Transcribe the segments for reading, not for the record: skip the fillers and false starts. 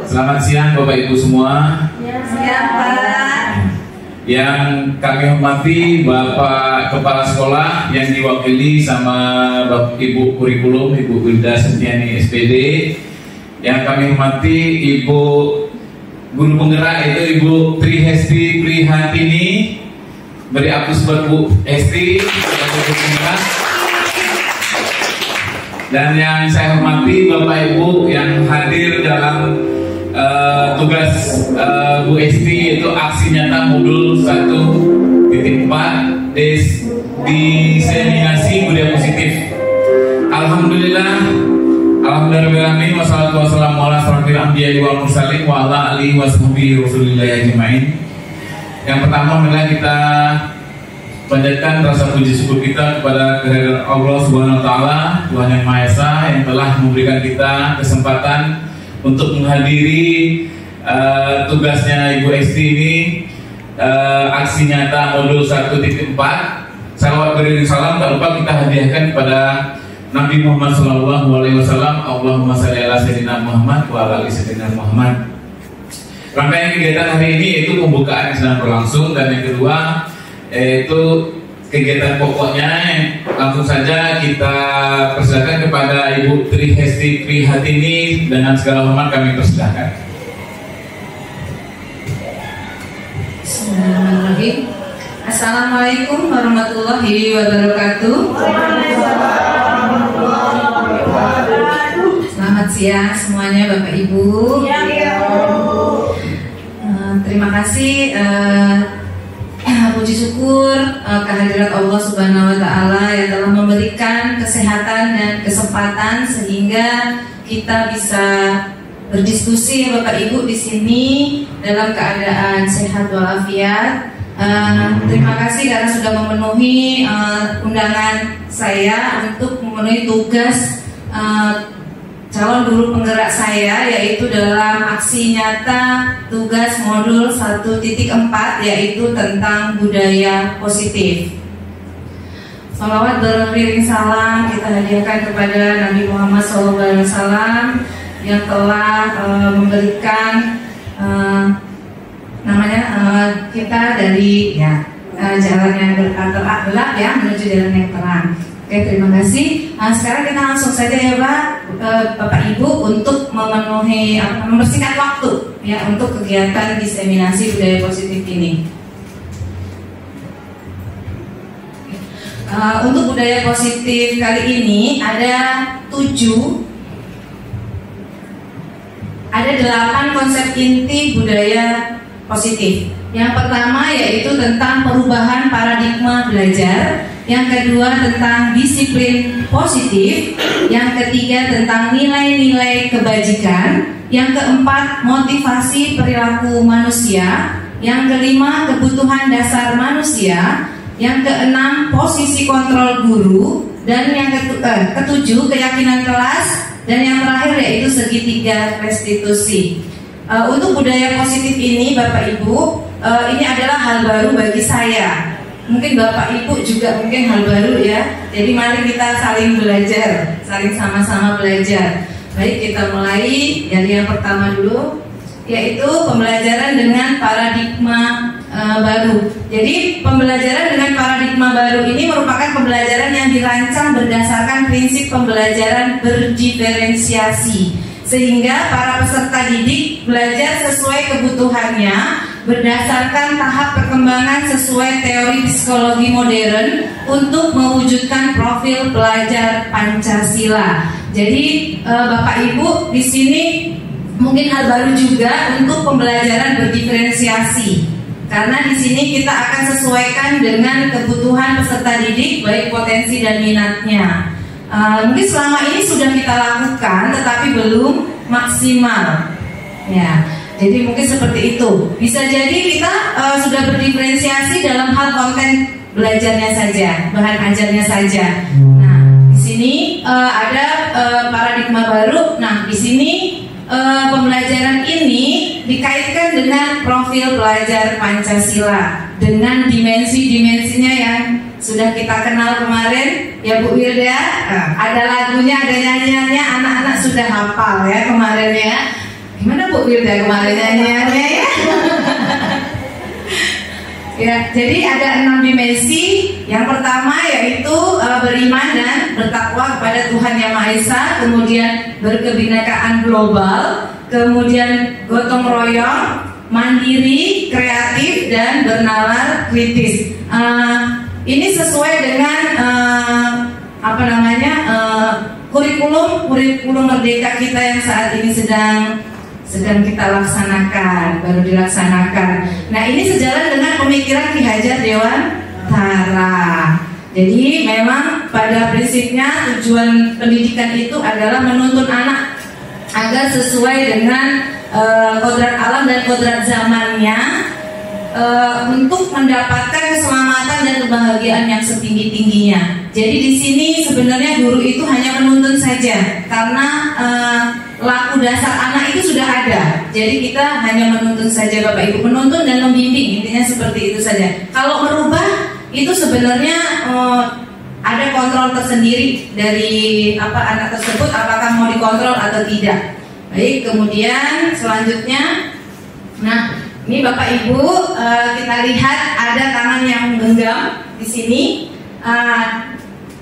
Selamat siang Bapak Ibu semua. Siang Pak. Yang kami hormati Bapak Kepala Sekolah yang diwakili sama Bapak Ibu Kurikulum, Ibu Wilda Sentiani SPD. Yang kami hormati Ibu Guru Penggerak itu Ibu Tri Hesti Prihatini. Beri aplaus buat Bu Hesti yang Guru Penggerak. Dan yang saya hormati Bapak Ibu yang hadir dalam tugas Bu Esti, yaitu aksi nyata modul 1.4 diseminasi budaya positif. Alhamdulillah, alhamdulillahirrahmanirrahim, wassalatu wassalamu ala asrofil anbiya'i wal mursalin wa ala alihi washabihi rasulillahi ajmain. Yang pertama adalah kita panjatkan rasa puji syukur kita kepada kehadirat Allah Subhanahu wa taala, Tuhan yang Maha Esa, yang telah memberikan kita kesempatan untuk menghadiri tugasnya Ibu Esti ini, aksi nyata modul 1.4. Salawat beriring salam tak lupa kita hadiahkan kepada Nabi Muhammad SAW. Allahumma shalli ala sayyidina Muhammad wa ala ali sayyidina Muhammad. Rangkaian kegiatan hari ini yaitu pembukaan yang sedang berlangsung, dan yang kedua yaitu kegiatan pokoknya. Langsung saja kita persilakan kepada Ibu Tri Hesti Prihatini, dengan segala hormat kami persilakan. Bismillahirrahmanirrahim. Assalamualaikum warahmatullahi wabarakatuh. Selamat siang semuanya Bapak Ibu. Terima kasih. Puji syukur kehadirat Allah Subhanahu wa taala yang telah memberikan kesehatan dan kesempatan sehingga kita bisa berdiskusi Bapak Ibu di sini dalam keadaan sehat walafiat. Terima kasih karena sudah memenuhi undangan saya untuk memenuhi tugas calon guru penggerak saya, yaitu dalam aksi nyata tugas modul 1.4, yaitu tentang budaya positif. Salawat beriring salam kita hadiahkan kepada Nabi Muhammad SAW yang telah memberikan kita dari jalan yang gelap menuju jalan yang terang. Oke, terima kasih. Sekarang kita langsung saja ya Bapak Ibu untuk memenuhi membersihkan waktu ya untuk kegiatan diseminasi budaya positif ini. Untuk budaya positif kali ini ada 8 konsep inti budaya positif. Yang pertama yaitu tentang perubahan paradigma belajar. Yang kedua tentang disiplin positif. Yang ketiga tentang nilai-nilai kebajikan. Yang keempat motivasi perilaku manusia. Yang kelima kebutuhan dasar manusia. Yang keenam posisi kontrol guru. Dan yang ketujuh keyakinan kelas. Dan yang terakhir yaitu segitiga restitusi. Untuk budaya positif ini Bapak Ibu, ini adalah hal baru bagi saya. Mungkin Bapak Ibu juga mungkin hal baru ya. Jadi mari kita saling belajar, saling sama-sama belajar. Baik, kita mulai dari yang pertama dulu, yaitu pembelajaran dengan paradigma baru. Jadi pembelajaran dengan paradigma baru ini merupakan pembelajaran yang dirancang berdasarkan prinsip pembelajaran berdiferensiasi, sehingga para peserta didik belajar sesuai kebutuhannya berdasarkan tahap perkembangan sesuai teori psikologi modern untuk mewujudkan profil pelajar Pancasila. Jadi Bapak Ibu di sini mungkin hal baru juga untuk pembelajaran berdiferensiasi, karena di sini kita akan sesuaikan dengan kebutuhan peserta didik baik potensi dan minatnya. Mungkin selama ini sudah kita lakukan tetapi belum maksimal ya. Jadi mungkin seperti itu. Bisa jadi kita sudah berdiferensiasi dalam hal konten belajarnya saja, bahan ajarnya saja. Nah, di sini ada paradigma baru. Nah, di sini pembelajaran ini dikaitkan dengan profil pelajar Pancasila dengan dimensi-dimensinya yang sudah kita kenal kemarin ya Bu Wilda. Ada lagunya, ada nyanyiannya, anak-anak sudah hafal ya kemarin ya. Gimana Bu Wilda kemarin nyanyiannya ya? Ya, jadi ada 6 dimensi. Yang pertama yaitu beriman dan bertakwa kepada Tuhan Yang Maha Esa, kemudian berkebinekaan global, kemudian gotong royong, mandiri, kreatif, dan bernalar kritis. Ini sesuai dengan kurikulum merdeka kita yang saat ini sedang kita laksanakan, baru dilaksanakan. Nah, ini sejalan dengan pemikiran Ki Hajar Dewantara. Jadi memang pada prinsipnya tujuan pendidikan itu adalah menuntun anak agar sesuai dengan kodrat alam dan kodrat zamannya, untuk mendapatkan keselamatan dan kebahagiaan yang setinggi-tingginya. Jadi di sini sebenarnya guru itu hanya menuntun saja, karena laku dasar anak itu sudah ada. Jadi kita hanya menuntun saja Bapak Ibu, menuntun dan membimbing, intinya seperti itu saja. Kalau merubah itu sebenarnya ada kontrol tersendiri dari anak tersebut, apakah mau dikontrol atau tidak. Baik, kemudian selanjutnya, nah ini Bapak Ibu kita lihat ada tangan yang menggenggam di sini.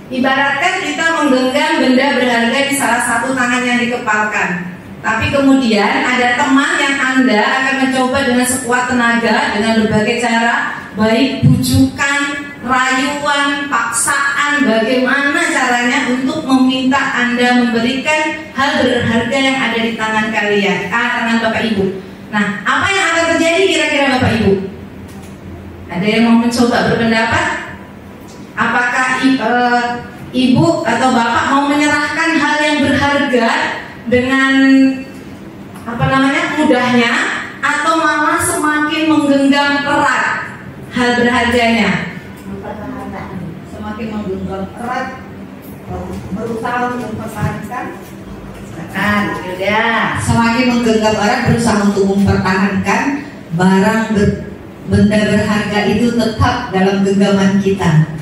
Ibaratkan kita menggenggam benda berharga di salah satu tangan yang dikepalkan. Tapi kemudian ada teman yang Anda akan mencoba dengan sekuat tenaga dengan berbagai cara, baik bujukan, rayuan, paksaan, bagaimana caranya untuk meminta Anda memberikan hal berharga yang ada di tangan kalian, tangan Bapak Ibu. Nah, apa yang akan terjadi kira-kira Bapak Ibu? Ada yang mau mencoba berpendapat? Apakah ibu atau bapak mau menyerahkan hal yang berharga dengan mudahnya, atau malah semakin menggenggam erat hal berharganya? Semakin menggenggam erat, berusaha untuk mempertahankan. Semakin menggenggam erat, berusaha untuk mempertahankan benda berharga itu tetap dalam genggaman kita.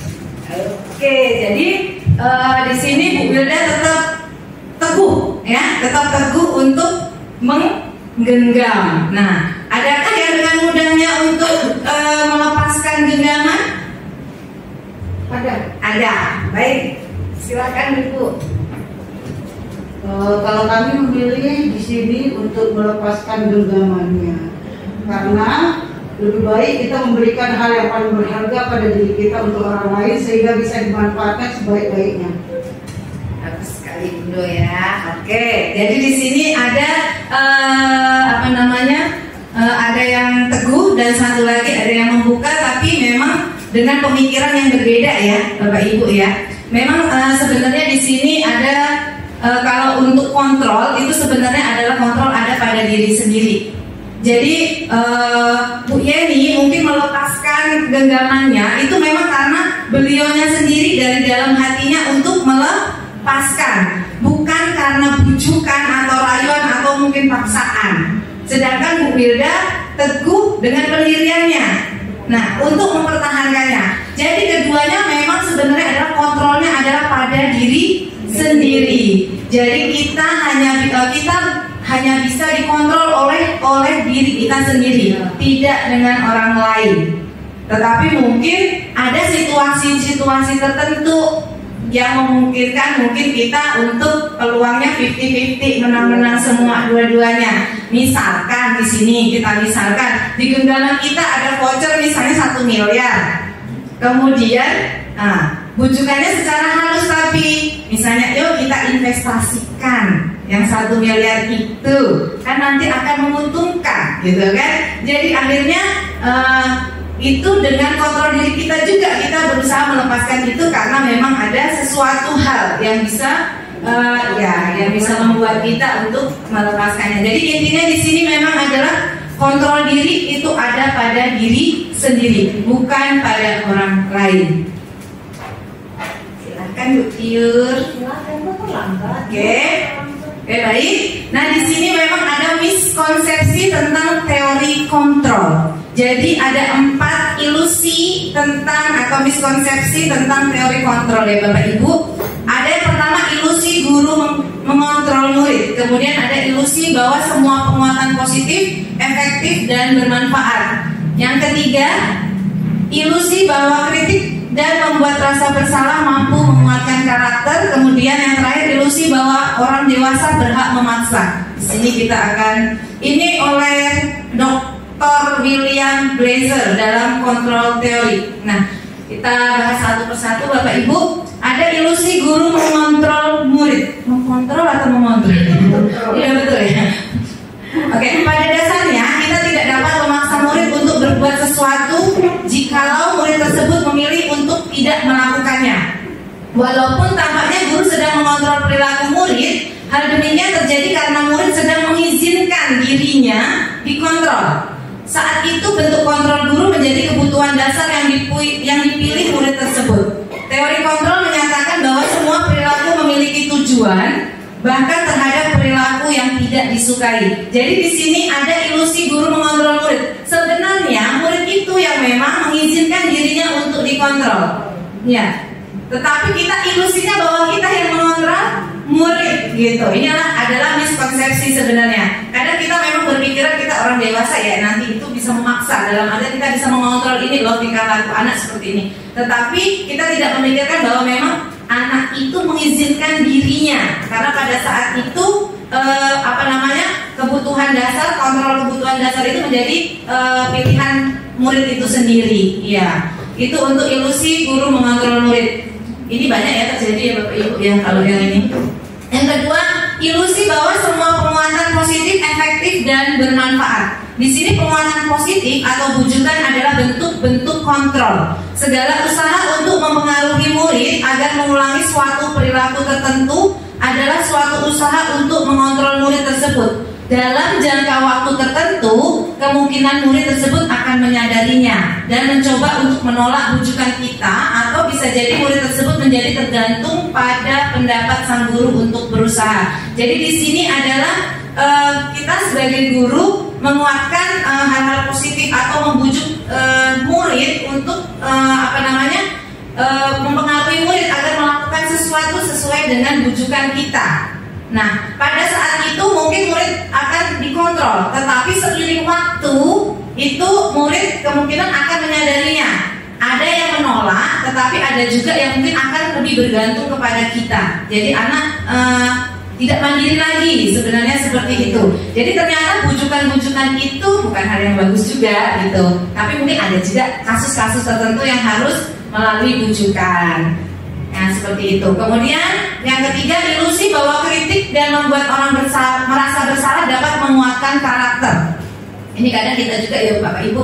Oke, jadi di sini Bu Wilda tetap teguh ya, tetap teguh untuk menggenggam. Nah, adakah yang dengan mudahnya untuk melepaskan genggaman? Ada. Baik, silakan Ibu. Kalau kami memilih di sini untuk melepaskan genggamannya, karena lebih baik kita memberikan hal yang paling berharga pada diri kita untuk orang lain sehingga bisa dimanfaatkan sebaik-baiknya. Bagus sekali Bunda ya. Oke, jadi di sini ada ada yang teguh dan satu lagi ada yang membuka, tapi memang dengan pemikiran yang berbeda ya, Bapak Ibu ya. Memang sebenarnya di sini ada kalau untuk kontrol itu sebenarnya adalah kontrol ada pada diri sendiri. Jadi Bu Yeni mungkin melepaskan genggamannya itu memang karena beliaunya sendiri dari dalam hatinya untuk melepaskan, bukan karena bujukan atau rayuan atau mungkin paksaan. Sedangkan Bu Wilda teguh dengan pendiriannya. Nah, untuk mempertahankannya. Jadi keduanya memang sebenarnya adalah kontrolnya adalah pada diri sendiri. Jadi kita hanya bisa dikontrol oleh diri kita sendiri, tidak dengan orang lain. Tetapi mungkin ada situasi-situasi tertentu yang memungkinkan mungkin kita untuk peluangnya 50-50, menang-menang semua dua-duanya. Misalkan di sini kita misalkan di genggaman kita ada voucher misalnya 1 miliar. Kemudian bujukannya secara halus, tapi misalnya yuk kita investasikan yang 1 miliar itu, kan nanti akan menguntungkan gitu kan. Jadi akhirnya itu dengan kontrol diri kita juga kita berusaha melepaskan itu, karena memang ada sesuatu hal yang bisa yang bisa membuat kita untuk melepaskannya. Jadi intinya di sini memang adalah kontrol diri itu ada pada diri sendiri, bukan pada orang lain. Silahkan Bu Tiur. Oke, baik. Nah di sini memang ada miskonsepsi tentang teori kontrol. Jadi ada 4 ilusi tentang atau miskonsepsi tentang teori kontrol ya Bapak Ibu. Ada yang pertama ilusi guru mengontrol murid. Kemudian ada ilusi bahwa semua penguatan positif, efektif dan bermanfaat. Yang ketiga, ilusi bahwa kritik dan membuat rasa bersalah mampu menguatkan karakter. Kemudian yang terakhir ilusi bahwa orang dewasa berhak memaksa. Di sini kita akan ini oleh Dr. William Blazer dalam kontrol teori. Nah, kita bahas satu persatu Bapak Ibu. Ada ilusi guru mengontrol murid. Mengontrol atau mengontrol? Iya betul ya. Oke, pada dasarnya kita tidak dapat memaksa murid untuk berbuat sesuatu jikalau murid tersebut memilih untuk tidak melakukannya. Walaupun tampaknya guru sedang mengontrol perilaku murid, hal demikian terjadi karena murid sedang mengizinkan dirinya dikontrol. Saat itu bentuk kontrol guru menjadi kebutuhan dasar yang dipilih murid tersebut. Teori kontrol menyatakan bahwa semua perilaku memiliki tujuan, bahkan terhadap perilaku yang tidak disukai. Jadi di sini ada ilusi guru mengontrol murid. Sebenarnya murid itu yang memang mengizinkan dirinya untuk dikontrol. Ya. Tetapi kita ilusinya bahwa kita yang mengontrol murid gitu. Inilah adalah miskonsepsi sebenarnya. Kadang kita memang berpikiran kita orang dewasa ya, nanti itu bisa memaksa, dalam arti kita bisa mengontrol ini loh tingkah laku anak seperti ini. Tetapi kita tidak memikirkan bahwa memang anak itu mengizinkan dirinya, karena pada saat itu kebutuhan dasar, kontrol kebutuhan dasar itu menjadi pilihan murid itu sendiri. Ya, itu untuk ilusi guru mengontrol murid. Ini banyak ya terjadi ya Bapak Ibu ya kalau yang ini. Yang kedua, ilusi bahwa semua penguatan positif, efektif dan bermanfaat. Di sini penguatan positif atau bujukan adalah bentuk-bentuk kontrol. Segala usaha untuk mempengaruhi murid agar mengulangi suatu perilaku tertentu adalah suatu usaha untuk mengontrol murid tersebut. Dalam jangka waktu tertentu, kemungkinan murid tersebut akan menyadarinya dan mencoba untuk menolak bujukan kita, atau bisa jadi murid tersebut menjadi tergantung pada pendapat sang guru untuk berusaha. Jadi di sini adalah kita sebagai guru menguatkan hal-hal positif atau membujuk murid untuk mempengaruhi murid agar melakukan sesuatu sesuai dengan bujukan kita. Nah, pada saat itu mungkin murid akan dikontrol, tetapi seiring waktu itu murid kemungkinan akan menyadarinya. Ada yang menolak, tetapi ada juga yang mungkin akan lebih bergantung kepada kita. Jadi anak tidak mandiri lagi, sebenarnya seperti itu. Jadi ternyata bujukan-bujukan itu bukan hal yang bagus juga gitu. Tapi mungkin ada juga kasus-kasus tertentu yang harus melalui bujukan. Nah, seperti itu. Kemudian yang ketiga, ilusi bahwa kritik dan membuat orang merasa bersalah dapat menguatkan karakter. Ini kadang kita juga ya Bapak Ibu,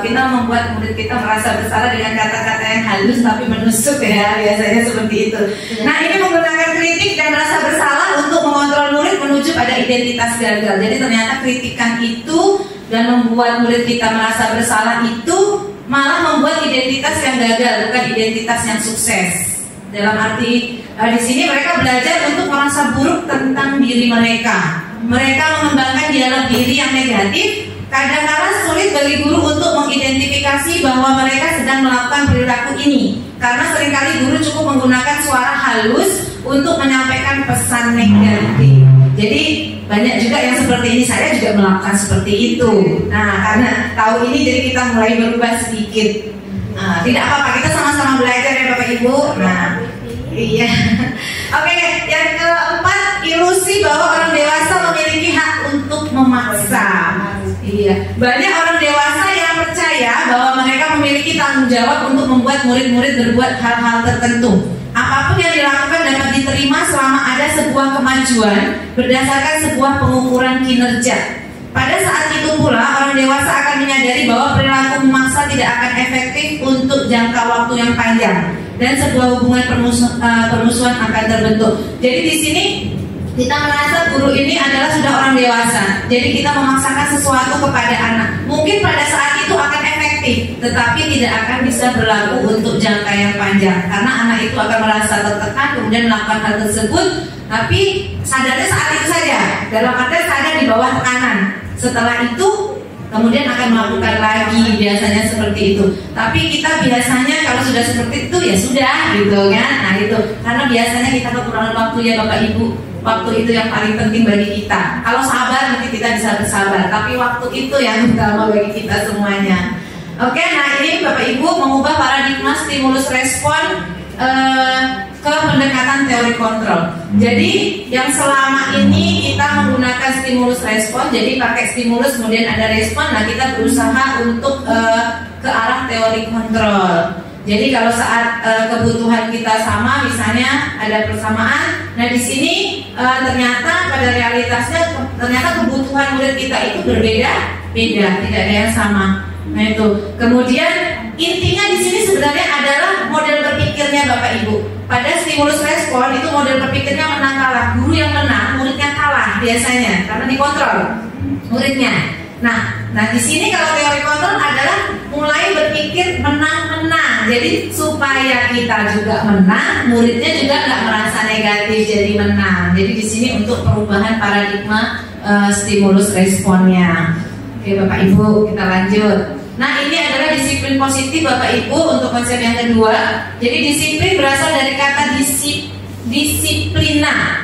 kita membuat murid kita merasa bersalah dengan kata-kata yang halus tapi menusuk ya, biasanya seperti itu. Nah, ini menggunakan kritik dan rasa bersalah untuk mengontrol murid menuju pada identitas gagal. Jadi ternyata kritikan itu dan membuat murid kita merasa bersalah itu malah membuat identitas yang gagal, bukan identitas yang sukses. Dalam arti di sini mereka belajar untuk merasa buruk tentang diri mereka. Mereka mengembangkan dialog diri yang negatif. Kadang-kadang sulit bagi guru untuk mengidentifikasi bahwa mereka sedang melakukan perilaku ini, karena seringkali guru cukup menggunakan suara halus untuk menyampaikan pesan negatif. Jadi banyak juga yang ini, saya juga melakukan seperti itu. Nah, karena tahu ini jadi kita mulai berubah sedikit. Tidak apa-apa, kita sama-sama belajar ya Bapak Ibu. Nah, iya. Oke, yang keempat, ilusi bahwa orang dewasa memiliki hak untuk memaksa. Iya, banyak orang dewasa yang percaya bahwa mereka memiliki tanggung jawab untuk membuat murid-murid berbuat hal-hal tertentu. Apapun yang dilakukan dapat diterima selama ada sebuah kemajuan berdasarkan sebuah pengukuran kinerja. Pada saat itu pula orang dewasa akan menyadari bahwa perilaku memaksa tidak akan efektif untuk jangka waktu yang panjang dan sebuah hubungan permusuhan akan terbentuk. Jadi di sini kita merasa guru ini adalah sudah orang dewasa. Jadi kita memaksakan sesuatu kepada anak. Mungkin pada saat itu akan efektif, tetapi tidak akan bisa berlaku untuk jangka yang panjang. Karena anak itu akan merasa tertekan, kemudian melakukan hal tersebut, tapi sadarnya saat itu saja. Dalam arti sadar di bawah tekanan. Setelah itu kemudian akan melakukan lagi, biasanya seperti itu. Tapi kita biasanya kalau sudah seperti itu ya sudah gitu kan. Nah itu karena biasanya kita kekurangan waktu ya Bapak Ibu. Waktu itu yang paling penting bagi kita. Kalau sabar nanti kita bisa bersabar, tapi waktu itu yang utama bagi kita semuanya. Oke, nah ini Bapak Ibu mengubah paradigma stimulus respon ke pendekatan teori kontrol. Jadi yang selama ini kita menggunakan stimulus respon, jadi pakai stimulus kemudian ada respon. Nah kita berusaha untuk ke arah teori kontrol. Jadi kalau saat kebutuhan kita sama, misalnya ada persamaan, nah di sini ternyata pada realitasnya ternyata kebutuhan murid kita itu berbeda-beda, tidak ada yang sama. Nah itu. Kemudian intinya di sini sebenarnya adalah model berpikirnya Bapak Ibu. Pada stimulus respon itu model berpikirnya menang kalah. Guru yang menang, muridnya kalah biasanya karena dikontrol muridnya. Nah di sini kalau teori kontrol adalah mulai berpikir menang-menang. Jadi supaya kita juga menang, muridnya juga nggak merasa negatif jadi menang. Jadi di sini untuk perubahan paradigma stimulus responnya. Oke Bapak Ibu, kita lanjut. Nah ini adalah disiplin positif Bapak Ibu untuk konsep yang kedua. Jadi disiplin berasal dari kata disiplina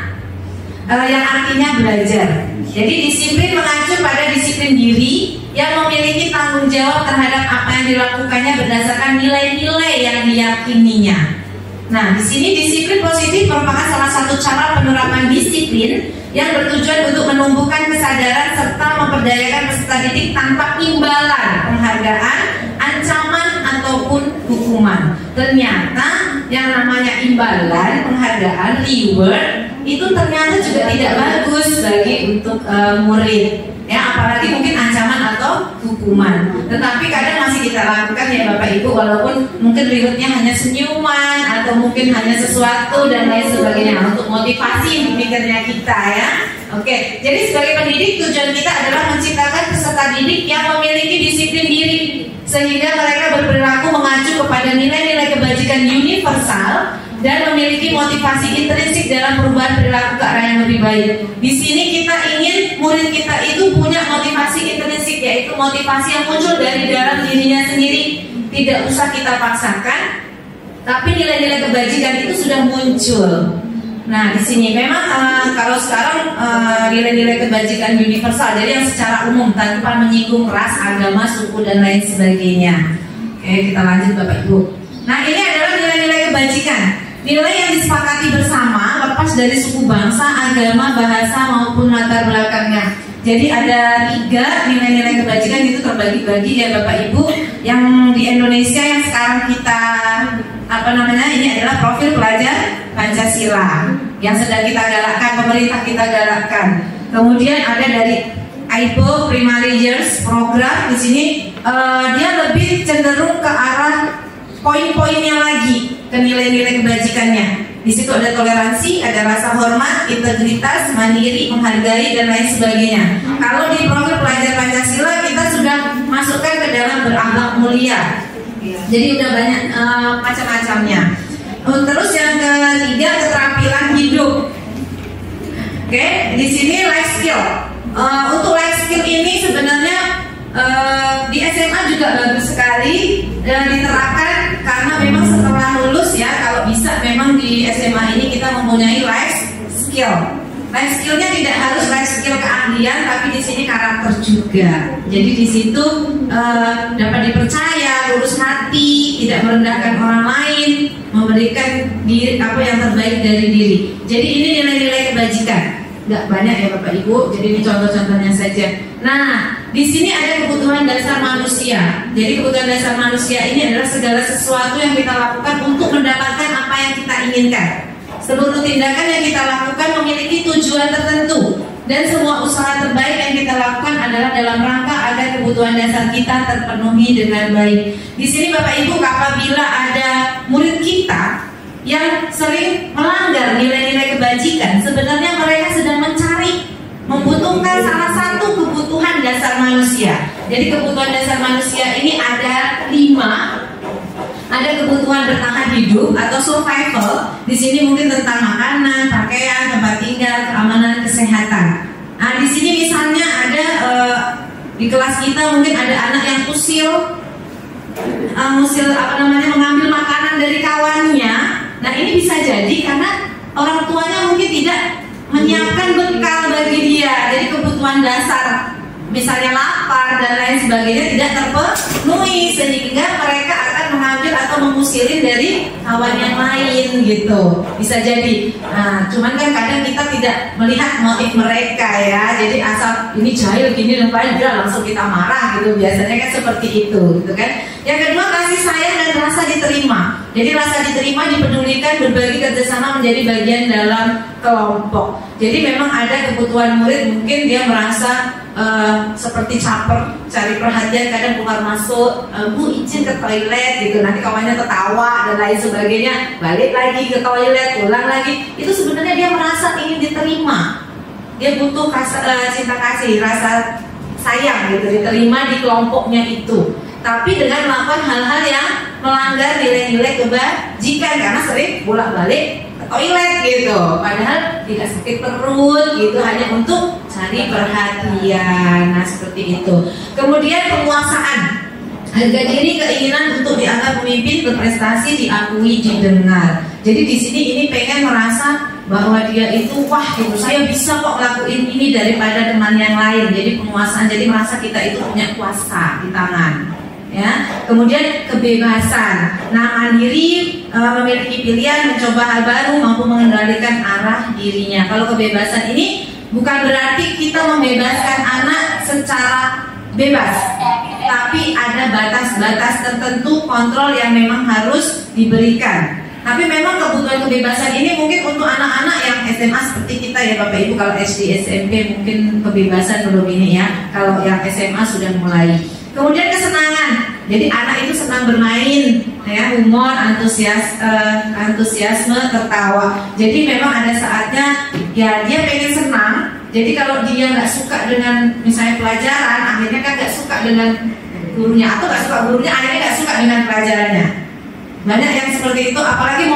yang artinya belajar. Jadi disiplin mengacu pada disiplin diri yang memiliki tanggung jawab terhadap apa yang dilakukannya berdasarkan nilai-nilai yang diyakininya. Nah, di sini disiplin positif merupakan salah satu cara penerapan disiplin yang bertujuan untuk menumbuhkan kesadaran serta memperdayakan peserta didik tanpa imbalan, penghargaan, ancaman ataupun hukuman. Ternyata yang namanya imbalan, penghargaan, reward itu ternyata juga tidak bagus bagi untuk murid. Ya, apalagi mungkin ancaman atau hukuman. Tetapi kadang masih kita lakukan ya Bapak Ibu, walaupun mungkin rewardnya hanya senyuman atau mungkin hanya sesuatu dan lain sebagainya untuk motivasi pikirnya kita ya. Oke, jadi sebagai pendidik tujuan kita adalah menciptakan peserta didik yang memiliki disiplin diri sehingga mereka berperilaku mengacu kepada nilai-nilai kebajikan universal dan memiliki motivasi intrinsik dalam perubahan perilaku ke arah yang lebih baik. Di sini kita ingin murid kita itu punya motivasi intrinsik, yaitu motivasi yang muncul dari dalam dirinya sendiri. Tidak usah kita paksakan, tapi nilai-nilai kebajikan itu sudah muncul. Nah di sini memang kalau sekarang nilai-nilai kebajikan universal, jadi yang secara umum tanpa menyinggung ras, agama, suku dan lain sebagainya. Oke, kita lanjut Bapak Ibu. Nah ini adalah nilai-nilai kebajikan. Nilai yang disepakati bersama lepas dari suku bangsa, agama, bahasa maupun latar belakangnya. Jadi ada 3 nilai-nilai kebajikan itu terbagi-bagi ya Bapak Ibu. Yang di Indonesia yang sekarang kita ini adalah profil pelajar Pancasila yang sedang kita galakkan, pemerintah kita galakkan. Kemudian ada dari AIPO Primary Years Program. Di sini dia lebih cenderung ke arah poin-poinnya lagi, ke nilai-nilai kebajikannya. Di situ ada toleransi, ada rasa hormat, integritas, mandiri, menghargai dan lain sebagainya. Kalau di profil pelajar Pancasila kita sudah masukkan ke dalam berakhlak mulia. Jadi udah banyak macam-macamnya. Terus yang ketiga keterampilan hidup. Oke, di sini life skill. Untuk life skill ini sebenarnya di SMA juga bagus sekali diterapkan karena memang setelah lulus ya, kalau bisa memang di SMA ini kita mempunyai life skill. Life skillnya tidak harus life skill keahlian, tapi di sini karakter juga. Jadi di situ dapat dipercaya, lurus hati, tidak merendahkan orang lain, memberikan diri apa yang terbaik dari diri. Jadi ini nilai-nilai kebajikan. Nggak banyak ya Bapak Ibu, jadi ini contoh-contohnya saja. Nah, di sini ada kebutuhan dasar manusia. Jadi kebutuhan dasar manusia ini adalah segala sesuatu yang kita lakukan untuk mendapatkan apa yang kita inginkan. Seluruh tindakan yang kita lakukan memiliki tujuan tertentu, dan semua usaha terbaik yang kita lakukan adalah dalam rangka agar kebutuhan dasar kita terpenuhi dengan baik. Di sini Bapak Ibu, apabila ada murid kita yang sering melanggar nilai-nilai kebajikan, sebenarnya mereka sedang mencari, membutuhkan salah satu kebutuhan dasar manusia. Jadi kebutuhan dasar manusia ini ada 5. Ada kebutuhan bertahan hidup atau survival. Di sini mungkin tentang makanan, pakaian, tempat tinggal, keamanan, kesehatan. Nah, di sini misalnya ada di kelas kita mungkin ada anak yang usil mengambil makanan dari kawannya. Nah, ini bisa jadi karena orang tuanya mungkin tidak menyiapkan bekal bagi dia. Jadi kebutuhan dasar, misalnya lapar dan lain sebagainya, tidak terpenuhi, sehingga mereka akan mengambil atau mengusilin dari kawan yang lain gitu. Bisa jadi. Nah, cuman kan kadang kita tidak melihat motif mereka ya. Jadi asal ini jahil gini dan langsung kita marah gitu. Biasanya kan seperti itu gitu kan. Yang kedua, kasih sayang dan rasa diterima. Jadi rasa diterima, dipedulikan, berbagi, kerjasama menjadi bagian dalam kelompok. Jadi memang ada kebutuhan murid, mungkin dia merasa seperti caper, cari perhatian, kadang keluar masuk, Bu izin ke toilet gitu, nanti kawannya ketawa dan lain sebagainya, balik lagi ke toilet, pulang lagi. Itu sebenarnya dia merasa ingin diterima, dia butuh cinta kasih, rasa sayang gitu, diterima di kelompoknya itu. Tapi dengan melakukan hal-hal yang melanggar nilai-nilai kebajikan, karena sering bolak-balik ke toilet gitu, padahal tidak sakit perut gitu, hanya untuk cari perhatian. Nah, seperti itu. Kemudian penguasaan, harga diri, keinginan untuk dianggap pemimpin, berprestasi, diakui, didengar. Jadi di sini ini pengen merasa bahwa dia itu wah gitu, saya bisa kok ngelakuin ini daripada teman yang lain. Jadi penguasaan, jadi merasa kita itu punya kuasa di tangan. Ya, kemudian kebebasan. Nah, mandiri, memiliki pilihan, mencoba hal baru, mampu mengendalikan arah dirinya. Kalau kebebasan ini bukan berarti kita membebaskan anak secara bebas, tapi ada batas-batas tertentu, kontrol yang memang harus diberikan. Tapi memang kebutuhan kebebasan ini mungkin untuk anak-anak yang SMA seperti kita ya Bapak Ibu. Kalau SD, SMP mungkin kebebasan belum ini ya. Kalau yang SMA sudah mulai. Kemudian kesenangan, jadi anak itu senang bermain, ya, humor, antusiasme, tertawa. Jadi memang ada saatnya, ya dia pengen senang. Jadi kalau dia nggak suka dengan misalnya pelajaran, akhirnya kan nggak suka dengan gurunya, atau nggak suka gurunya, akhirnya nggak suka dengan pelajarannya. Banyak yang seperti itu, apalagi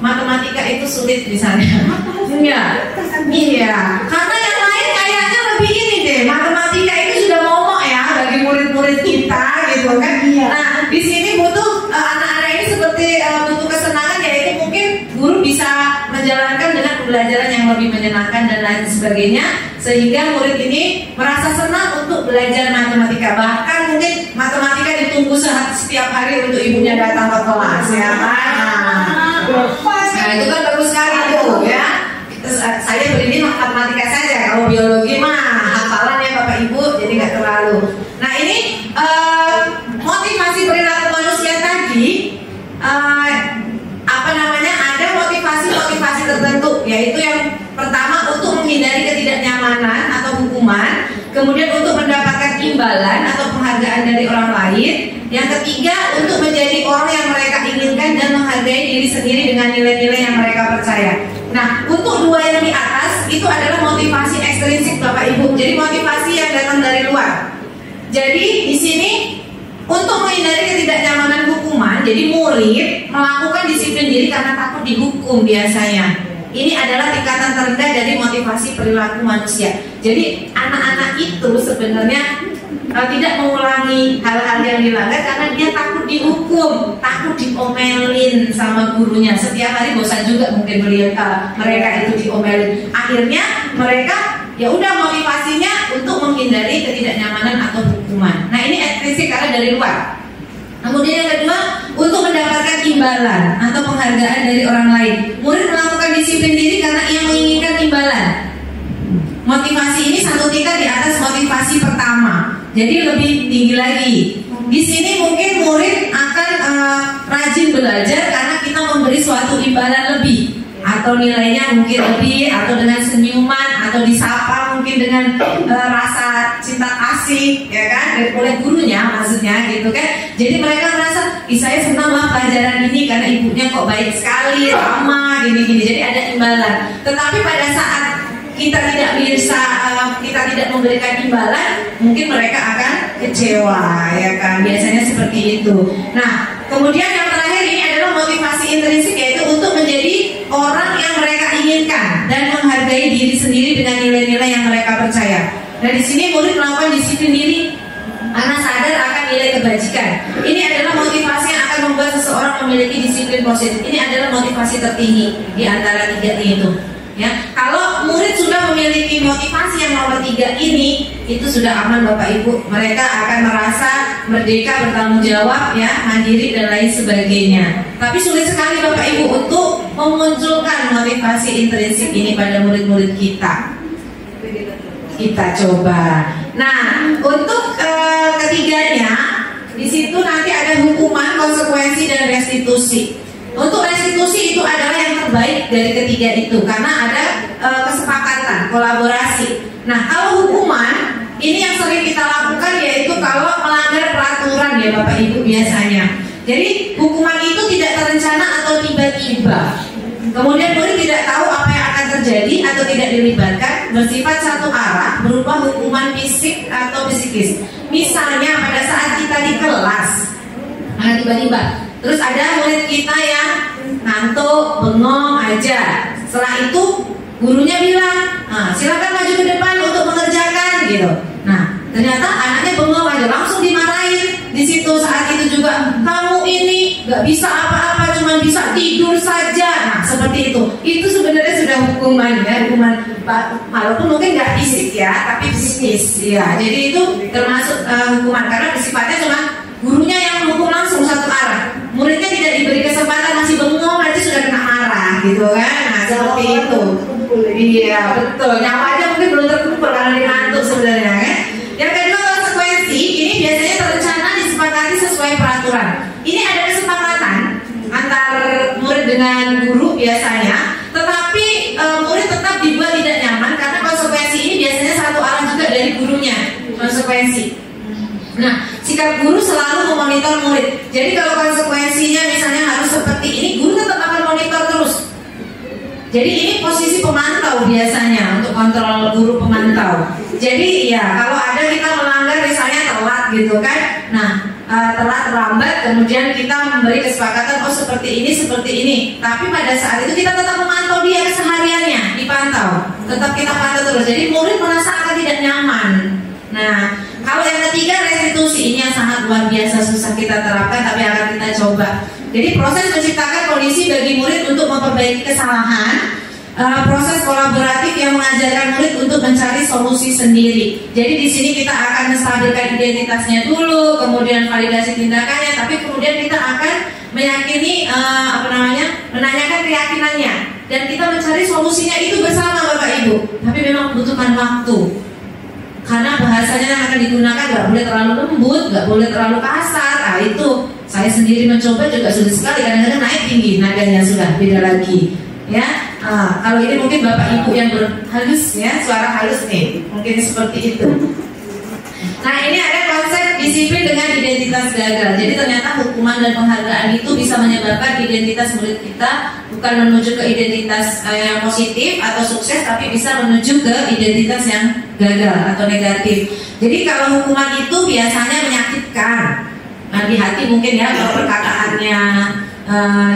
matematika itu sulit misalnya. Iya, karena yang lain kayaknya lebih ini deh, matematika itu sudah momok ya bagi murid-murid kita gitu kan. Nah, di sini butuh anak-anak ini seperti butuh kesenangan, yaitu mungkin guru bisa menjalankan dengan pembelajaran yang lebih menyenangkan dan lain sebagainya, sehingga murid ini merasa senang untuk belajar matematika. Bahkan mungkin matematika ditunggu setiap hari untuk ibunya datang ke kelas ya kan. Nah, itu kan bagus sekali tuh ya. Saya beri matematika saja, kalau biologi mah hafalan ya Bapak Ibu, jadi nggak terlalu. Nah, ini motivasi perilaku manusia tadi, ada motivasi tertentu, yaitu yang pertama untuk menghindari ketidaknyamanan atau hukuman, kemudian untuk mendapatkan imbalan atau penghargaan dari orang lain, yang ketiga untuk menjadi orang yang mereka inginkan dan menghargai diri sendiri dengan nilai-nilai yang mereka percaya. Nah, untuk dua yang di atas itu adalah motivasi ekstrinsik Bapak Ibu. Jadi motivasi yang datang dari luar. Jadi di sini untuk menghindari ketidaknyamanan hukuman, jadi murid melakukan disiplin diri karena takut dihukum biasanya. Ini adalah tingkatan terendah dari motivasi perilaku manusia. Jadi anak-anak itu sebenarnya tidak mengulangi hal-hal yang dilanggar karena dia takut dihukum, takut diomelin sama gurunya. Setiap hari bosan juga mungkin melihat mereka itu diomelin. Akhirnya mereka ya udah motivasinya untuk menghindari ketidaknyamanan atau hukuman. Nah ini intrinsik karena dari luar. Kemudian yang kedua, untuk mendapatkan imbalan atau penghargaan dari orang lain. Murid melakukan disiplin diri karena ia menginginkan imbalan. Motivasi ini satu tingkat di atas motivasi pertama. Jadi lebih tinggi lagi. Di sini mungkin murid akan rajin belajar karena kita memberi suatu imbalan lebih, atau nilainya mungkin lebih, atau dengan senyuman, atau disapa mungkin dengan rasa cinta kasih, ya kan, oleh gurunya maksudnya gitu kan. Jadi mereka merasa, saya senang lah pelajaran ini karena ibunya kok baik sekali, ramah, gini-gini. Jadi ada imbalan. Tetapi pada saat kita tidak bisa, kita tidak memberikan imbalan, mungkin mereka akan kecewa, ya kan. Biasanya seperti itu. Nah, kemudian yang terakhir ini adalah motivasi intrinsik, yaitu untuk menjadi orang yang mereka inginkan dan menghargai diri sendiri dengan nilai-nilai yang mereka percaya. Nah, di sini murid melakukan disiplin diri karena sadar akan nilai kebajikan. Ini adalah motivasi yang akan membuat seseorang memiliki disiplin positif. Ini adalah motivasi tertinggi di antara tiga itu. Ya, kalau murid sudah memiliki motivasi yang nomor 3 ini, itu sudah aman Bapak Ibu. Mereka akan merasa merdeka, bertanggung jawab, ya, mandiri dan lain sebagainya. Tapi sulit sekali Bapak Ibu untuk memunculkan motivasi intrinsik ini pada murid-murid kita. Kita coba. Nah, untuk ketiganya, di situ nanti ada hukuman, konsekuensi dan restitusi. Untuk restitusi itu adalah yang terbaik dari ketiga itu karena ada kesepakatan, kolaborasi. Nah, kalau hukuman ini yang sering kita lakukan yaitu kalau melanggar peraturan ya Bapak Ibu biasanya. Jadi hukuman itu tidak terencana atau tiba-tiba. Kemudian murid tidak tahu apa yang akan terjadi atau tidak dilibatkan, bersifat satu arah, berupa hukuman fisik atau psikis. Misalnya pada saat kita di kelas, tiba-tiba terus ada murid kita yang ngantuk, bengong aja. Setelah itu gurunya bilang, silakan maju ke depan untuk mengerjakan gitu. Nah, ternyata anaknya bengong aja, langsung dimarahin. Di situ saat itu juga, kamu ini nggak bisa apa-apa, cuma bisa tidur saja. Nah, seperti itu. Itu sebenarnya sudah hukuman ya, hukuman walaupun mungkin nggak fisik ya, tapi psikis ya. Jadi itu termasuk hukuman karena sifatnya cuma gurunya yang menghukum langsung satu arah. Muridnya tidak diberi kesempatan, masih bengong aja sudah kena marah gitu kan. Nah, seperti itu. Iya, betul. Nyawa aja mungkin belum terkumpul karena dia ngantuk sebenarnya kan. Yang kedua, konsekuensi. Ini biasanya terencana, disepakati sesuai peraturan. Ini ada kesepakatan antar murid dengan guru biasanya, tetapi murid tetap dibuat tidak nyaman karena konsekuensi ini biasanya satu arah juga dari gurunya. Konsekuensi. Nah, sikap guru selalu memonitor murid. Jadi kalau konsekuensinya misalnya harus seperti ini, guru tetap akan monitor terus. Jadi ini posisi pemantau biasanya untuk kontrol guru pemantau. Jadi ya kalau ada kita melanggar misalnya telat gitu kan. Nah, telat terlambat kemudian kita memberi kesepakatan seperti ini. Tapi pada saat itu kita tetap memantau dia kesehariannya, dipantau. Tetap kita pantau terus. Jadi murid merasa akan tidak nyaman. Nah, kalau yang ketiga restitusi, ini yang sangat luar biasa susah kita terapkan tapi akan kita coba. Jadi proses menciptakan kondisi bagi murid untuk memperbaiki kesalahan, proses kolaboratif yang mengajarkan murid untuk mencari solusi sendiri. Jadi di sini kita akan menstabilkan identitasnya dulu, kemudian validasi tindakannya, tapi kemudian kita akan meyakini menanyakan keyakinannya dan kita mencari solusinya itu bersama Bapak Ibu. Tapi memang membutuhkan waktu. Karena bahasanya yang akan digunakan nggak boleh terlalu lembut, nggak boleh terlalu kasar. Nah itu saya sendiri mencoba juga sulit sekali. Kadang-kadang naik tinggi nadanya sudah beda lagi. Ya, kalau ini mungkin Bapak Ibu yang halus ya, suara halus nih, mungkin seperti itu. Nah ini ada konsep disiplin dengan identitas gagal. Jadi ternyata hukuman dan penghargaan itu bisa menyebabkan identitas murid kita bukan menuju ke identitas yang positif atau sukses, tapi bisa menuju ke identitas yang gagal atau negatif. Jadi kalau hukuman itu biasanya menyakitkan. Nah, di hati mungkin ya kalau perkataannya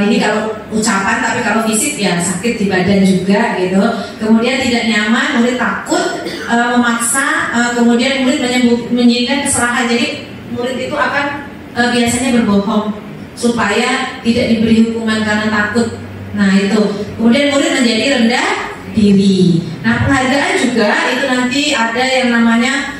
ini kalau ucapan, tapi kalau fisik ya sakit di badan juga gitu. Kemudian tidak nyaman, murid takut, memaksa, kemudian murid menyembunyikan kesalahan. Jadi murid itu akan biasanya berbohong supaya tidak diberi hukuman karena takut. Nah itu. Kemudian murid menjadi rendah diri. Nah penghargaan juga itu nanti ada yang namanya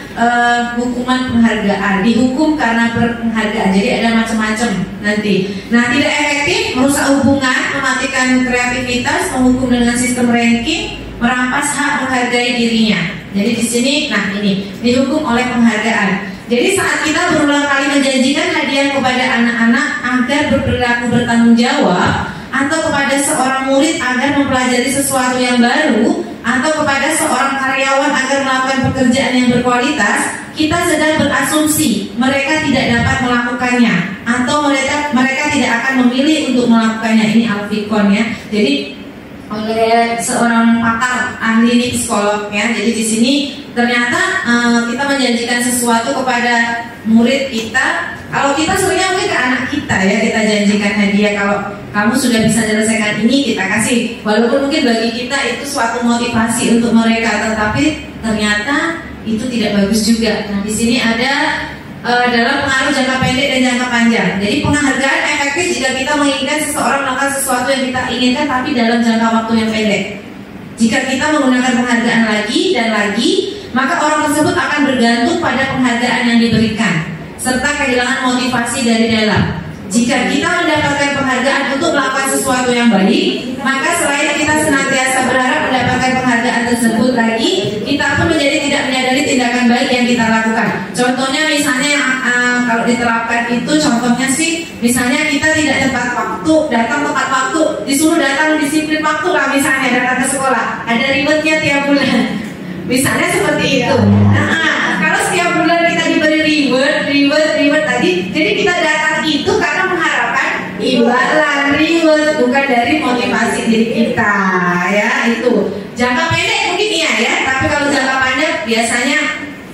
hukuman penghargaan, dihukum karena penghargaan. Jadi ada macam-macam nanti. Nah tidak efektif, merusak hubungan, mematikan kreativitas, menghukum dengan sistem ranking, merampas hak menghargai dirinya. Jadi di sini, nah ini dihukum oleh penghargaan. Jadi saat kita berulang kali menjanjikan hadiah kepada anak-anak agar berperilaku bertanggung jawab, atau kepada seorang murid agar mempelajari sesuatu yang baru, atau kepada seorang karyawan agar melakukan pekerjaan yang berkualitas, kita sedang berasumsi mereka tidak dapat melakukannya, atau mereka tidak akan memilih untuk melakukannya. Ini Alfikon ya. Jadi oleh seorang pakar ahli psikolog ya. Jadi di sini ternyata kita menjanjikan sesuatu kepada murid kita. Kalau kita sebenarnya mungkin ke anak kita ya, kita janjikan hadiah, kalau kamu sudah bisa selesaikan ini kita kasih. Walaupun mungkin bagi kita itu suatu motivasi untuk mereka, tetapi ternyata itu tidak bagus juga. Nah di sini ada dalam pengaruh jangka pendek dan jangka panjang. Jadi penghargaan efektif jika kita menginginkan seseorang melakukan sesuatu yang kita inginkan, tapi dalam jangka waktu yang pendek. Jika kita menggunakan penghargaan lagi dan lagi, maka orang tersebut akan bergantung pada penghargaan yang diberikan, serta kehilangan motivasi dari dalam. Jika kita mendapatkan penghargaan untuk melakukan sesuatu yang baik, maka selain kita senantiasa berharap mendapatkan penghargaan tersebut lagi, kita pun menjadi tidak menyadari tindakan baik yang kita lakukan. Contohnya misalnya kalau diterapkan itu, contohnya sih, misalnya kita tidak tepat waktu, datang tepat waktu, disuruh datang disiplin waktu lah, misalnya datang ke sekolah, ada rewardnya tiap bulan. Misalnya seperti itu. Nah, kalau setiap bulan kita diberi reward tadi, jadi kita datang itu karena mengharapkan imbalan reward, bukan dari motivasi diri kita ya. Itu jangka pendek mungkin iya ya, tapi kalau jangka panjang biasanya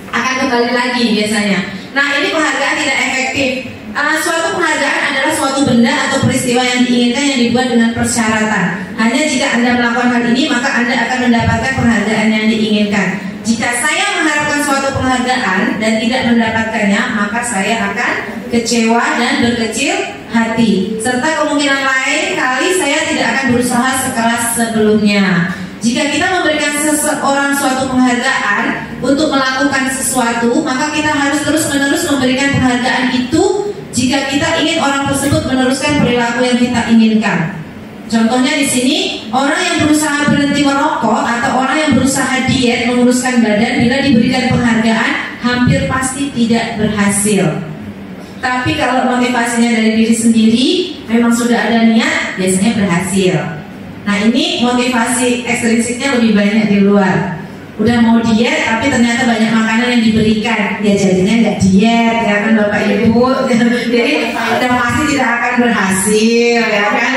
akan kembali lagi biasanya. Nah ini penghargaan tidak efektif. Suatu penghargaan adalah suatu benda atau peristiwa yang diinginkan yang dibuat dengan persyaratan. Hanya jika Anda melakukan hal ini, maka Anda akan mendapatkan penghargaan yang diinginkan. Jika saya mengharapkan suatu penghargaan dan tidak mendapatkannya, maka saya akan kecewa dan berkecil hati. Serta kemungkinan lain kali saya tidak akan berusaha sekeras sebelumnya. Jika kita memberikan seseorang suatu penghargaan untuk melakukan sesuatu, maka kita harus terus-menerus memberikan penghargaan itu jika kita ingin orang tersebut meneruskan perilaku yang kita inginkan. Contohnya di sini, orang yang berusaha berhenti merokok atau orang yang berusaha diet menguruskan badan, bila diberikan penghargaan hampir pasti tidak berhasil. Tapi kalau motivasinya dari diri sendiri, memang sudah ada niat, biasanya berhasil. Nah ini motivasi ekstrinsiknya lebih banyak di luar. Udah mau diet tapi ternyata banyak makanan yang diberikan, ya jadinya nggak diet ya kan Bapak Ibu. Jadi udah pasti tidak akan berhasil ya kan.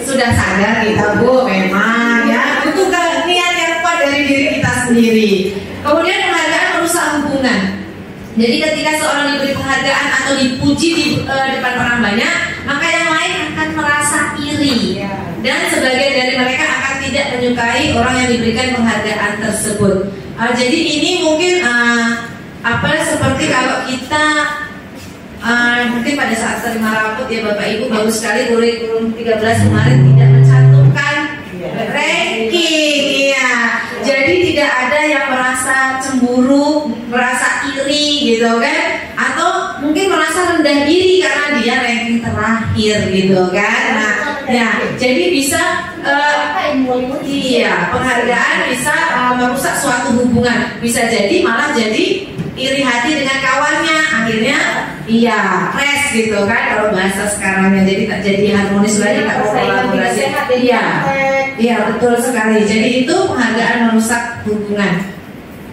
Sudah sadar kita Bu memang ya, butuh niat yang kuat dari diri kita sendiri. Kemudian penghargaan merusak hubungan. Jadi ketika seorang diberi penghargaan atau dipuji di depan orang banyak, maka yang lain akan merasa iri. Dan sebagian dari mereka akan tidak menyukai orang yang diberikan penghargaan tersebut. Jadi ini mungkin seperti kalau kita mungkin pada saat terima rapot ya Bapak Ibu, bagus sekali kurikulum 13 kemarin tidak mencantumkan ranking ya. Jadi tidak ada yang merasa cemburu, merasa iri gitu kan, atau mungkin merasa rendah diri karena dia ranking terakhir gitu kan. Nah, ya, jadi bisa penghargaan bisa merusak suatu hubungan, bisa jadi malah jadi iri hati dengan kawannya, akhirnya crash gitu kan kalau bahasa sekarangnya, jadi tak jadi harmonis lagi, tak kolaborasi. Iya betul sekali. Jadi itu penghargaan merusak hubungan.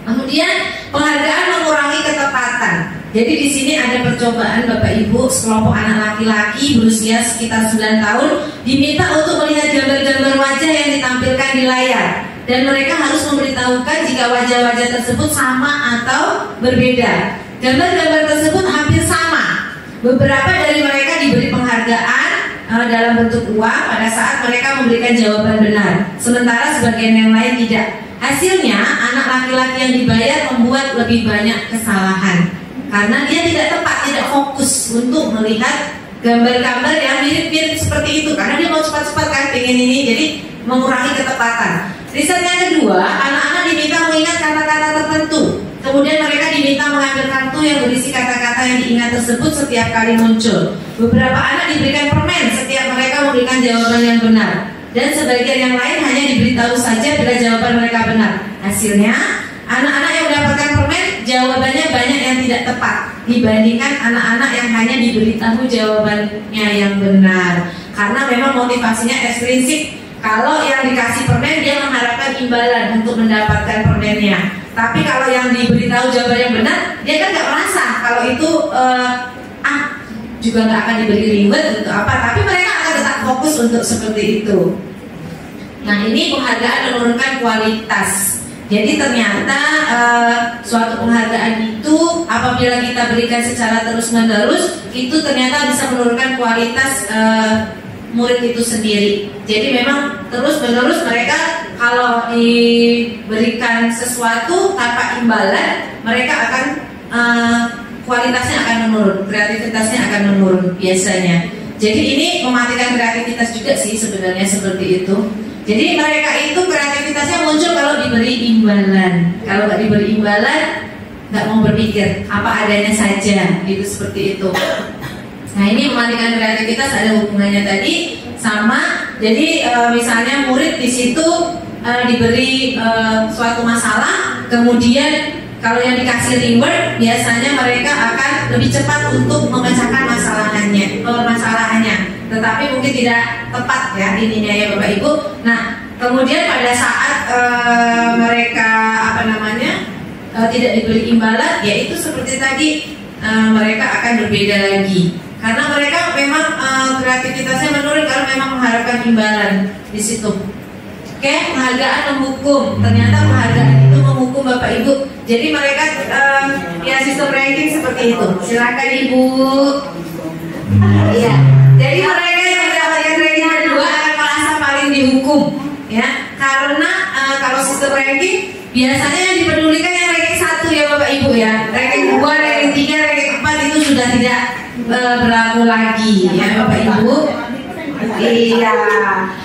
Kemudian penghargaan mengurangi ketepatan. Jadi di sini ada percobaan Bapak Ibu, sekelompok anak laki-laki berusia sekitar 9 tahun diminta untuk melihat gambar-gambar wajah yang ditampilkan di layar, dan mereka harus memberitahukan jika wajah-wajah tersebut sama atau berbeda. Gambar-gambar tersebut hampir sama. Beberapa dari mereka diberi penghargaan dalam bentuk uang pada saat mereka memberikan jawaban benar, sementara sebagian yang lain tidak. Hasilnya anak laki-laki yang dibayar membuat lebih banyak kesalahan karena dia tidak tepat, tidak fokus untuk melihat gambar-gambar yang mirip-mirip seperti itu, karena dia mau cepat-cepat kan pengen ini, jadi mengurangi ketepatan. Riset yang kedua, anak-anak diminta mengingat kata-kata tertentu. Kemudian mereka diminta mengambil kartu yang berisi kata-kata yang diingat tersebut setiap kali muncul. Beberapa anak diberikan permen setiap mereka memberikan jawaban yang benar, dan sebagian yang lain hanya diberitahu saja bila jawaban mereka benar. Hasilnya, anak-anak yang mendapatkan permen jawabannya banyak yang tidak tepat dibandingkan anak-anak yang hanya diberitahu jawabannya yang benar. Karena memang motivasinya ekstrinsik. Kalau yang dikasih permen dia mengharapkan imbalan untuk mendapatkan permennya. Tapi kalau yang diberitahu jawaban yang benar, dia kan nggak merasa kalau itu juga nggak akan diberi reward untuk apa. Tapi mereka akan tetap fokus untuk seperti itu. Nah, ini penghargaan menurunkan kualitas. Jadi ternyata suatu penghargaan itu apabila kita berikan secara terus-menerus, itu ternyata bisa menurunkan kualitas murid itu sendiri. Jadi memang terus-menerus mereka kalau diberikan sesuatu tanpa imbalan, mereka akan kualitasnya akan menurun, kreativitasnya akan menurun biasanya. Jadi ini mematikan kreativitas juga sih sebenarnya seperti itu. Jadi mereka itu kreativitasnya muncul kalau diberi imbalan. Kalau nggak diberi imbalan, nggak mau berpikir, apa adanya saja, gitu seperti itu. Nah, ini mematikan kreativitas ada hubungannya tadi sama. Jadi misalnya murid di situ diberi suatu masalah, kemudian kalau yang dikasih reward biasanya mereka akan lebih cepat untuk memecahkan permasalahannya. Tetapi mungkin tidak tepat ya ininya ya Bapak Ibu. Nah, kemudian pada saat mereka tidak diberi imbalan, yaitu seperti tadi mereka akan berbeda lagi. Karena mereka memang kreativitasnya menurun kalau memang mengharapkan imbalan di situ. Oke, penghargaan menghukum. Ternyata penghargaan itu menghukum Bapak Ibu. Jadi mereka ya sistem ranking seperti itu. Silakan Ibu. Iya. Jadi mereka yang mendapatkan ranking kedua akan merasa paling dihukum, ya. Karena kalau sistem ranking biasanya yang dipedulikan yang ranking 1 ya Bapak Ibu ya. Ranking 2, ranking 3, ranking 4 itu sudah tidak berlaku lagi ya Bapak Ibu. Iya,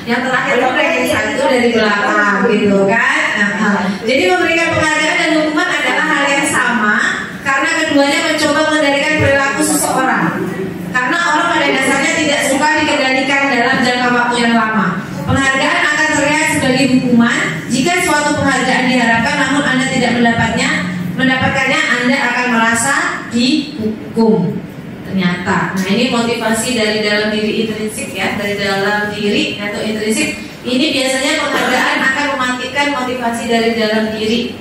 yang terakhir itu ranking 1 dari belakang gitu kan. Jadi memberikan penghargaan dan hukuman adalah hal yang sama karena keduanya mencoba mengendalikan perilaku seseorang. Karena orang pada dasarnya tidak suka dikendalikan dalam jangka waktu yang lama. Penghargaan akan terlihat sebagai hukuman jika suatu penghargaan diharapkan namun Anda tidak mendapatkannya, Anda akan merasa dihukum. Ternyata, nah ini motivasi dari dalam diri intrinsik ya, dari dalam diri atau intrinsik. Ini biasanya penghargaan akan mematikan motivasi dari dalam diri.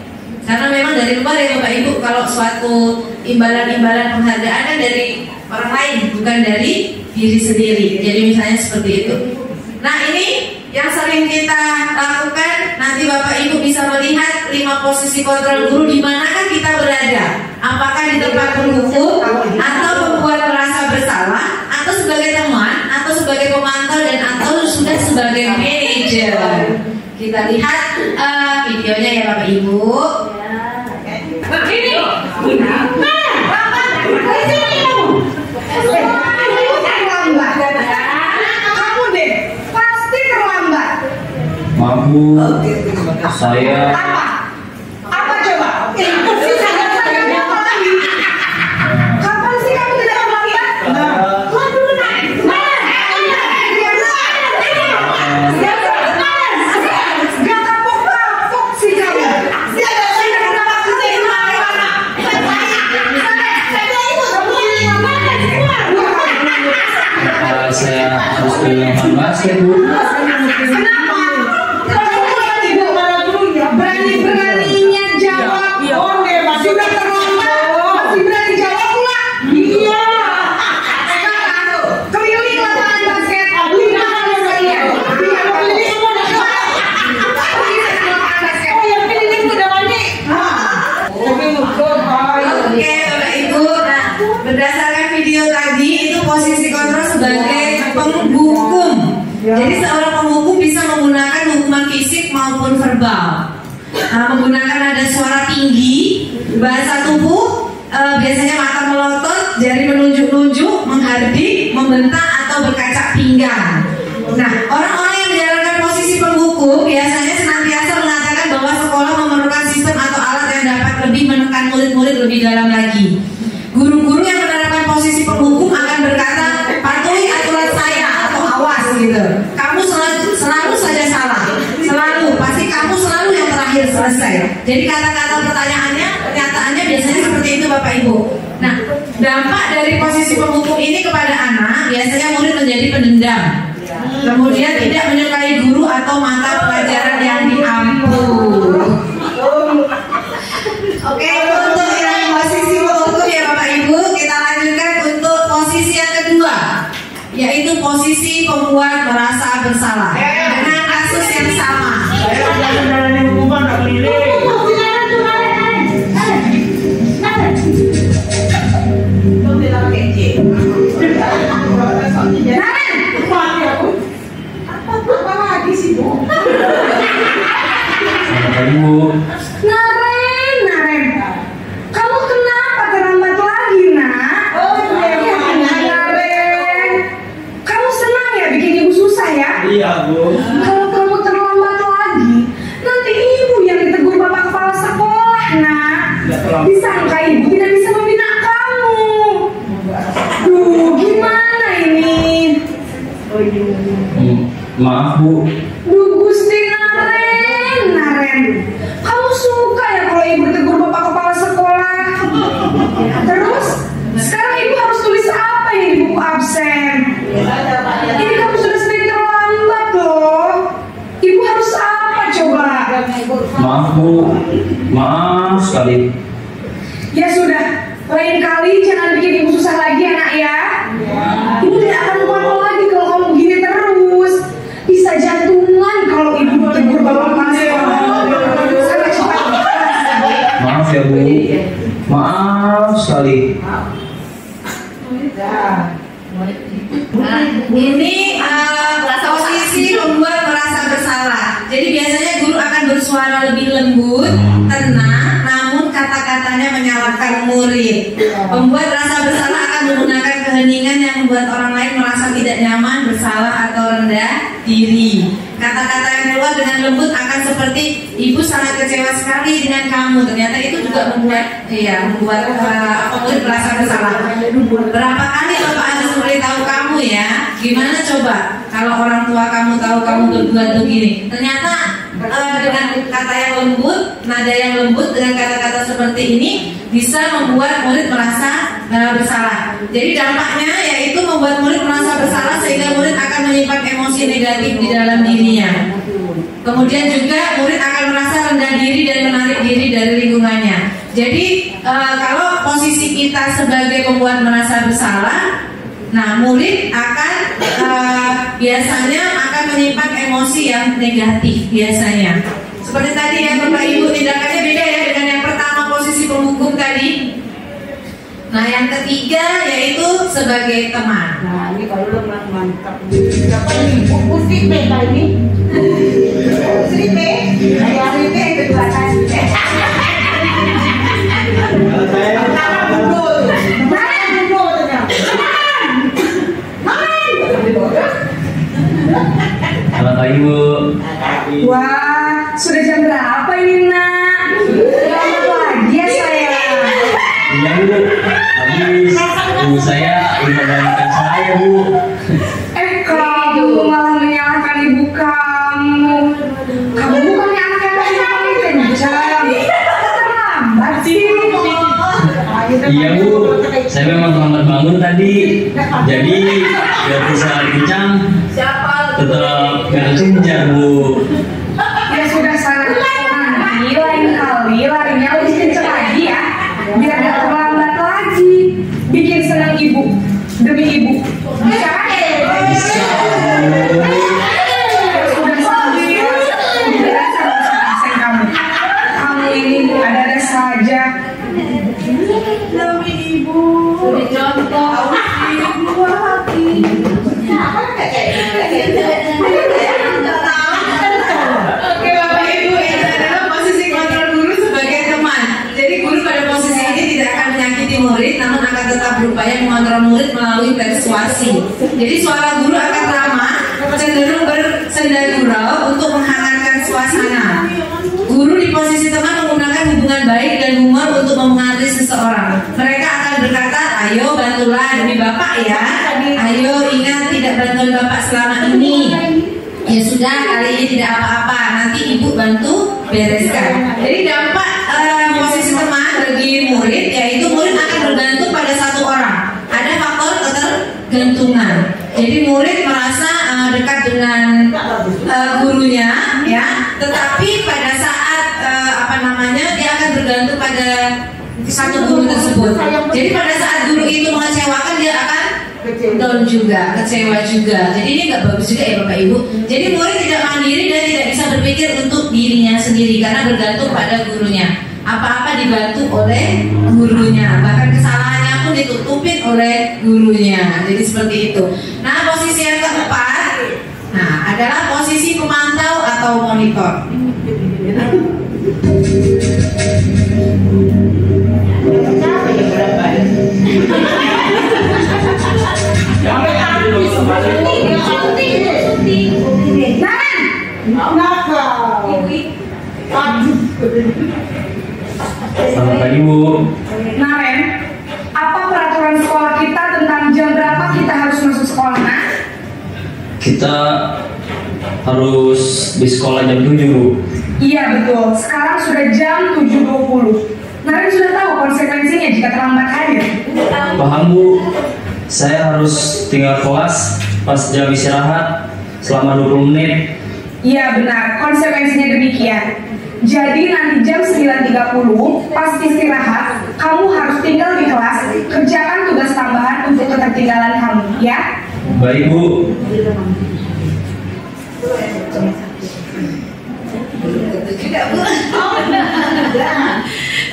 Karena memang dari luar ya Bapak Ibu, kalau suatu imbalan-imbalan penghargaan kan dari orang lain, bukan dari diri sendiri. Jadi misalnya seperti itu. Nah ini yang sering kita lakukan, nanti Bapak Ibu bisa melihat 5 posisi kontrol guru di manakah kita berada. Apakah di tempat berhukum, atau membuat merasa bersalah, atau sebagai teman, atau sebagai pemantau, dan atau sudah sebagai manajer. Kita lihat videonya ya Bapak Ibu. Ini kamu deh pasti terlambat. Mampu. Saya. Apa coba? Kapan sih kamu tidak terlambat? Gak kapok sih kamu. Saya harus bilang basket Bu. Kenapa? Berani-beraninya jawab. Sudah terlambat, masih berani jawab pula. Iya. Sekarang keliling lapangan basket. Oke Bapak Ibu, nah berdasarkan video tadi itu posisi kontrol sebagai penghukum. menggunakan nada suara tinggi, bahasa tubuh biasanya mata melotot, jari menunjuk-nunjuk, menghardik, membentak atau berkacak pinggang. Nah, orang-orang yang menjalankan posisi penghukum biasanya senantiasa mengatakan bahwa sekolah memerlukan sistem atau alat yang dapat lebih menekan murid-murid lebih dalam lagi. Guru-guru yang menerapkan posisi penghukum akan berkata, patuhi aturan saya atau awas gitu. Kamu selalu saja salah, selalu, pasti kamu selalu yang terakhir selesai. Jadi kata-kata pernyataannya biasanya seperti itu Bapak Ibu. Nah, dampak dari posisi penghukum ini kepada anak biasanya murid menjadi pendendam, kemudian tidak menyukai guru atau mata pelajaran yang diampu. Oke, untuk yang posisi penghukum ya Bapak Ibu, kita lanjutkan untuk posisi yang kedua, yaitu posisi pembuat merasa bersalah dengan kasus yang sama. Naren, kamu kenapa terlambat lagi, nak? Naren, kamu senang ya bikin ibu susah ya? Iya, Bu. Kalau kamu terlambat lagi, nanti ibu yang ditegur bapak kepala sekolah, nak. Disangka ibu tidak bisa membina kamu. Duh, gimana ini? Maaf, Bu. Duh, Gusti Naren, kamu suka ya kalau ibu ditegur bapak kepala sekolah? Terus, sekarang ibu harus tulis apa ini di buku absen? Ini kamu sudah sering terlambat loh. Ibu harus apa coba? Maaf, Bu. Maaf sekali. Ya sudah, lain kali jangan bikin ibu susah lagi ya nak ya. Ibu tidak akan kuat lagi kalau kamu begini terus. Bisa jantungan kalau ibu ditegur bapak kepala sekolah. Maaf ya, Bu. Maaf sekali. Nah, ini posisi membuat merasa bersalah. Jadi biasanya guru akan bersuara lebih lembut, tenang, namun kata-katanya menyalahkan murid. Pembuat rasa bersalah akan menggunakan keheningan yang membuat orang lain merasa tidak nyaman, bersalah atau rendah diri. Kata-kata yang keluar dengan lembut akan seperti, ibu sangat kecewa sekali dengan kamu. Ternyata itu juga membuat murid merasa bersalah. Berapa kali Bapak harus memberitahu kamu ya? Gimana coba kalau orang tua kamu tahu kamu berbuat begini? Ternyata dengan kata yang lembut, nada yang lembut, dengan kata-kata seperti ini bisa membuat murid merasa bersalah. Jadi dampaknya yaitu membuat murid merasa bersalah sehingga murid akan menyimpan emosi negatif di dalam dirinya. Kemudian juga murid akan merasa rendah diri dan menarik diri dari lingkungannya. Jadi kalau posisi kita sebagai pembuat merasa bersalah, nah murid akan biasanya akan menyimpan emosi yang negatif biasanya. Seperti tadi ya Bapak Ibu, tindakannya beda ya dengan yang pertama posisi penghukum tadi. Nah yang ketiga yaitu sebagai teman. Nah ini kalau mantap. Siapa ini? Putih beda ini. Sripe, ayah Sripe yang kedua kali. Selamat pagi, Bu. Wah, sudah jam berapa ini nak? Selamat pagi ya saya. Iya, Bu. Habis ibu saya mengajarkan saya, Bu. Kamu malah menyalahkan ibu kamu. Kamu bukannya anak yang paling kencang. Terlambat sih. Iya, Bu. Saya memang terlambat bangun tadi. Jadi biar bisa kencang, tetap gak kencang, Bu. Ya sudah sana. Nanti lain kali larinya lebih kencang lagi ya. Biar gak terlambat lagi. Bikin senang ibu demi ibu. Bisa kan? Bisa. Sudah kamu ini ada saja. Demi ibu, contoh ibu hati. Oke Bapak Ibu, ini adalah posisi persuasi. Jadi suara guru akan ramah, cenderung bersenda gurau untuk menghangatkan suasana. Guru di posisi teman menggunakan hubungan baik dan humor untuk mempengaruhi seseorang. Mereka akan berkata, ayo bantulah demi Bapak ya. Ayo ingat tidak bantuan Bapak selama ini. Ya sudah, kali ini tidak apa-apa, nanti Ibu bantu bereskan. Jadi dampak posisi teman bagi murid, yaitu murid akan bergantung pada satu orang. Ada faktor ketergantungan. Jadi murid merasa dekat dengan gurunya, ya. Tetapi pada saat dia akan bergantung pada satu guru tersebut. Jadi pada saat guru itu mengecewakan, dia akan down juga, kecewa juga. Jadi ini nggak bagus juga ya Bapak Ibu. Jadi murid tidak mandiri dan tidak bisa berpikir untuk dirinya sendiri karena bergantung pada gurunya. Apa-apa dibantu oleh gurunya, bahkan kesalahannya pun ditutupin oleh gurunya. Jadi seperti itu. Nah, posisi yang keempat, adalah posisi pemantau atau monitor. Selamat pagi Bu. Naren, apa peraturan sekolah kita tentang jam berapa kita harus masuk sekolah? Kita harus di sekolah jam 7 Bu. Iya betul, sekarang sudah jam 7.20. Naren sudah tahu konsekuensinya jika terlambat hadir. Paham Bu. Saya harus tinggal kelas pas jam istirahat selama 20 menit. Iya benar, konsekuensinya demikian. Jadi nanti jam 9.30 pas istirahat, kamu harus tinggal di kelas, kerjakan tugas tambahan untuk ketertinggalan kamu, ya? Baik Bu.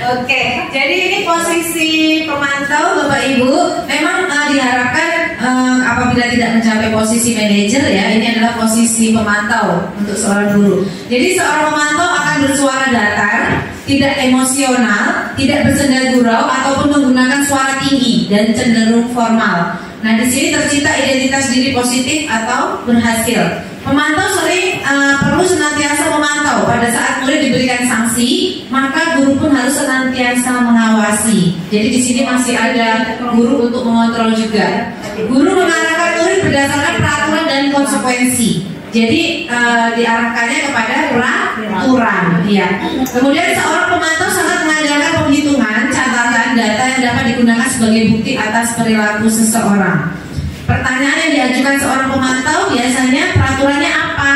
Oke, jadi ini posisi pemantau Bapak Ibu. Memang diharapkan apabila tidak mencapai posisi manajer ya, ini adalah posisi pemantau untuk seorang guru. Jadi seorang pemantau akan bersuara datar, tidak emosional, tidak bersenda gurau ataupun menggunakan suara tinggi dan cenderung formal. Nah, di sini tercipta identitas diri positif atau berhasil. Pemantau sering perlu senantiasa memantau. Pada saat murid diberikan sanksi, maka guru pun harus senantiasa mengawasi. Jadi di sini masih ada guru untuk mengontrol juga. Guru mengarahkan murid berdasarkan peraturan dan konsekuensi. Jadi diarahkannya kepada peraturan. Ya. Kemudian seorang pemantau sangat mengandalkan penghitungan, catatan, data yang dapat digunakan sebagai bukti atas perilaku seseorang. Pertanyaan yang diajukan seorang pemantau biasanya peraturannya apa?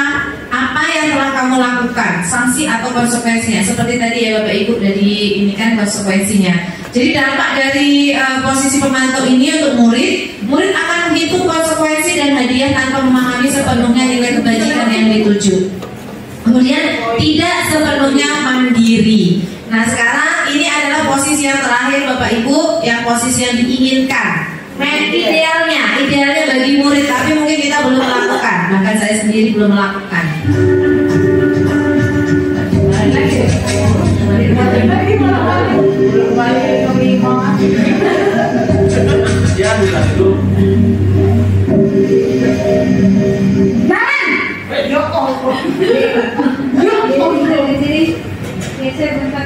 Apa yang telah kamu lakukan? Sanksi atau konsekuensinya? Seperti tadi ya Bapak Ibu dari ini kan konsekuensinya. Jadi dampak dari posisi pemantau ini untuk murid akan menghitung konsekuensi dan hadiah tanpa memahami sepenuhnya nilai kebajikan yang dituju. Kemudian tidak sepenuhnya mandiri. Nah sekarang ini adalah posisi yang terakhir Bapak Ibu, yang posisi yang diinginkan. Nah, idealnya bagi murid, tapi mungkin kita belum melakukan. Bahkan saya sendiri belum melakukan.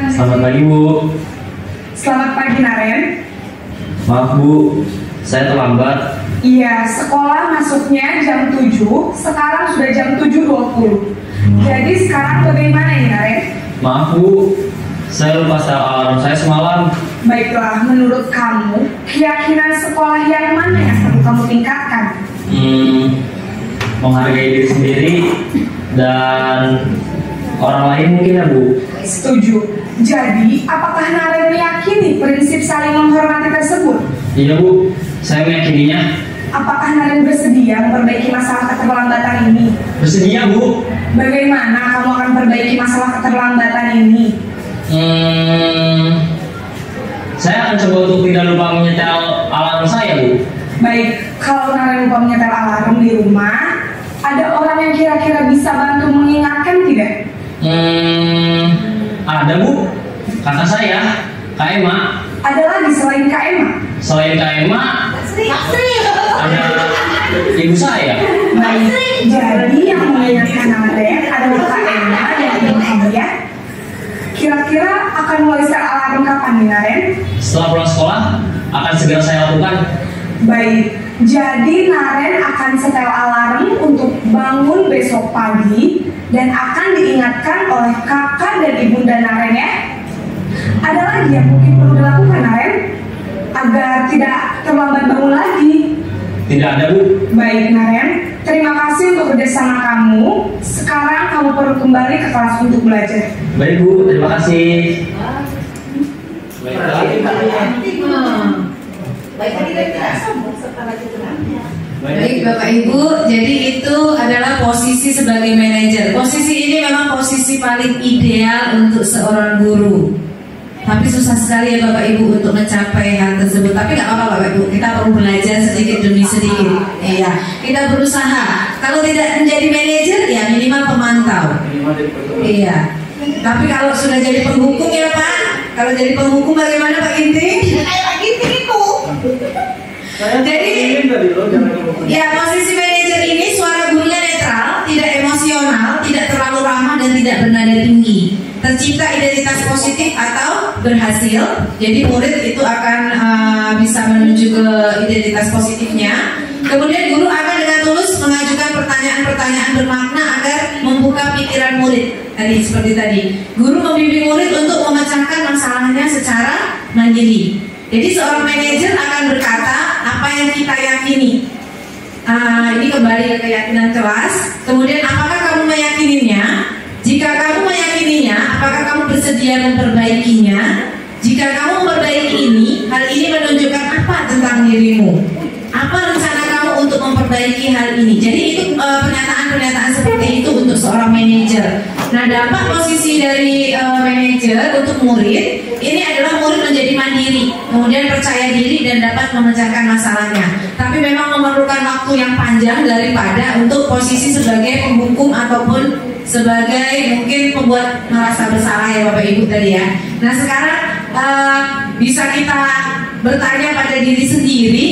Selamat pagi Bu. Selamat pagi Naren. Maaf Bu, saya terlambat. Iya, sekolah masuknya jam 7, sekarang sudah jam 7.20. Jadi sekarang bagaimana ya Naren? Maaf Bu, saya lupa setel alarm saya semalam. Baiklah, menurut kamu, keyakinan sekolah yang mana yang perlu kamu tingkatkan? Menghargai diri sendiri dan orang lain mungkin ya Bu. Setuju. Jadi, apakah Naren meyakini prinsip saling menghormati tersebut? Iya Bu, saya meyakininya. Apakah Naren bersedia memperbaiki masalah keterlambatan ini? Bersedia Bu. Bagaimana kamu akan perbaiki masalah keterlambatan ini? Saya akan coba untuk tidak lupa menyetel alarm saya Bu. Baik, kalau Naren lupa menyetel alarm di rumah, ada orang yang kira-kira bisa bantu mengingatkan tidak? Ada Bu, kakak saya, Kak Emma. Ada lagi selain Kak Emma? Selain Kak Emma, Sri. ada ibu saya. Baik, jadi yang mengingatkan Naren adalah Kak Ena dan Ibu Hamia. Kira-kira akan mulai setel alarm kapan nih Naren? Setelah pulang sekolah akan segera saya lakukan. Baik, jadi Naren akan setel alarm untuk bangun besok pagi dan akan diingatkan oleh kakak dan ibunda Naren ya. Ada lagi yang mungkin perlu dilakukan Naren agar tidak terlambat bangun lagi? Tidak ada, Bu. Baik Naren, terima kasih untuk kerjasama kamu. Sekarang kamu perlu kembali ke kelas untuk belajar. Baik, Bu. Terima kasih. Baik Bapak Ibu, jadi itu adalah posisi sebagai manajer. Posisi ini memang posisi paling ideal untuk seorang guru. Tapi susah sekali ya Bapak Ibu untuk mencapai hal tersebut. Tapi nggak apa-apa Bapak Ibu, kita perlu belajar sedikit demi sedikit. Iya, kita berusaha. Kalau tidak menjadi manajer, ya minimal pemantau. Iya. Tapi kalau sudah jadi penghukum ya Pak, kalau jadi penghukum bagaimana Pak Ginting? Kayak Ginting itu. Jadi, ya posisi manajer ini suara gurunya netral, tidak emosional, tidak terlalu ramah dan tidak bernada tinggi. Tercipta identitas positif atau berhasil. Jadi murid itu akan bisa menuju ke identitas positifnya. Kemudian guru akan dengan tulus mengajukan pertanyaan-pertanyaan bermakna agar membuka pikiran murid. Tadi seperti tadi, guru membimbing murid untuk memecahkan masalahnya secara mandiri. Jadi seorang manajer akan berkata apa yang kita yakini. Ini kembali ke keyakinan kelas. Kemudian apakah kamu meyakininya? Jika kamu meyakininya, apakah kamu bersedia memperbaikinya? Jika kamu memperbaiki ini, hal ini menunjukkan apa tentang dirimu? Apa rencana kamu untuk memperbaiki hal ini? Jadi itu pernyataan-pernyataan seperti itu untuk seorang manajer. Nah, dampak posisi dari manajer untuk murid ini adalah murid menjadi mandiri, kemudian percaya diri dan dapat memecahkan masalahnya. Tapi memang memerlukan waktu yang panjang daripada untuk posisi sebagai penghukum ataupun sebagai mungkin pembuat merasa bersalah ya Bapak Ibu tadi ya. Nah sekarang bisa kita bertanya pada diri sendiri,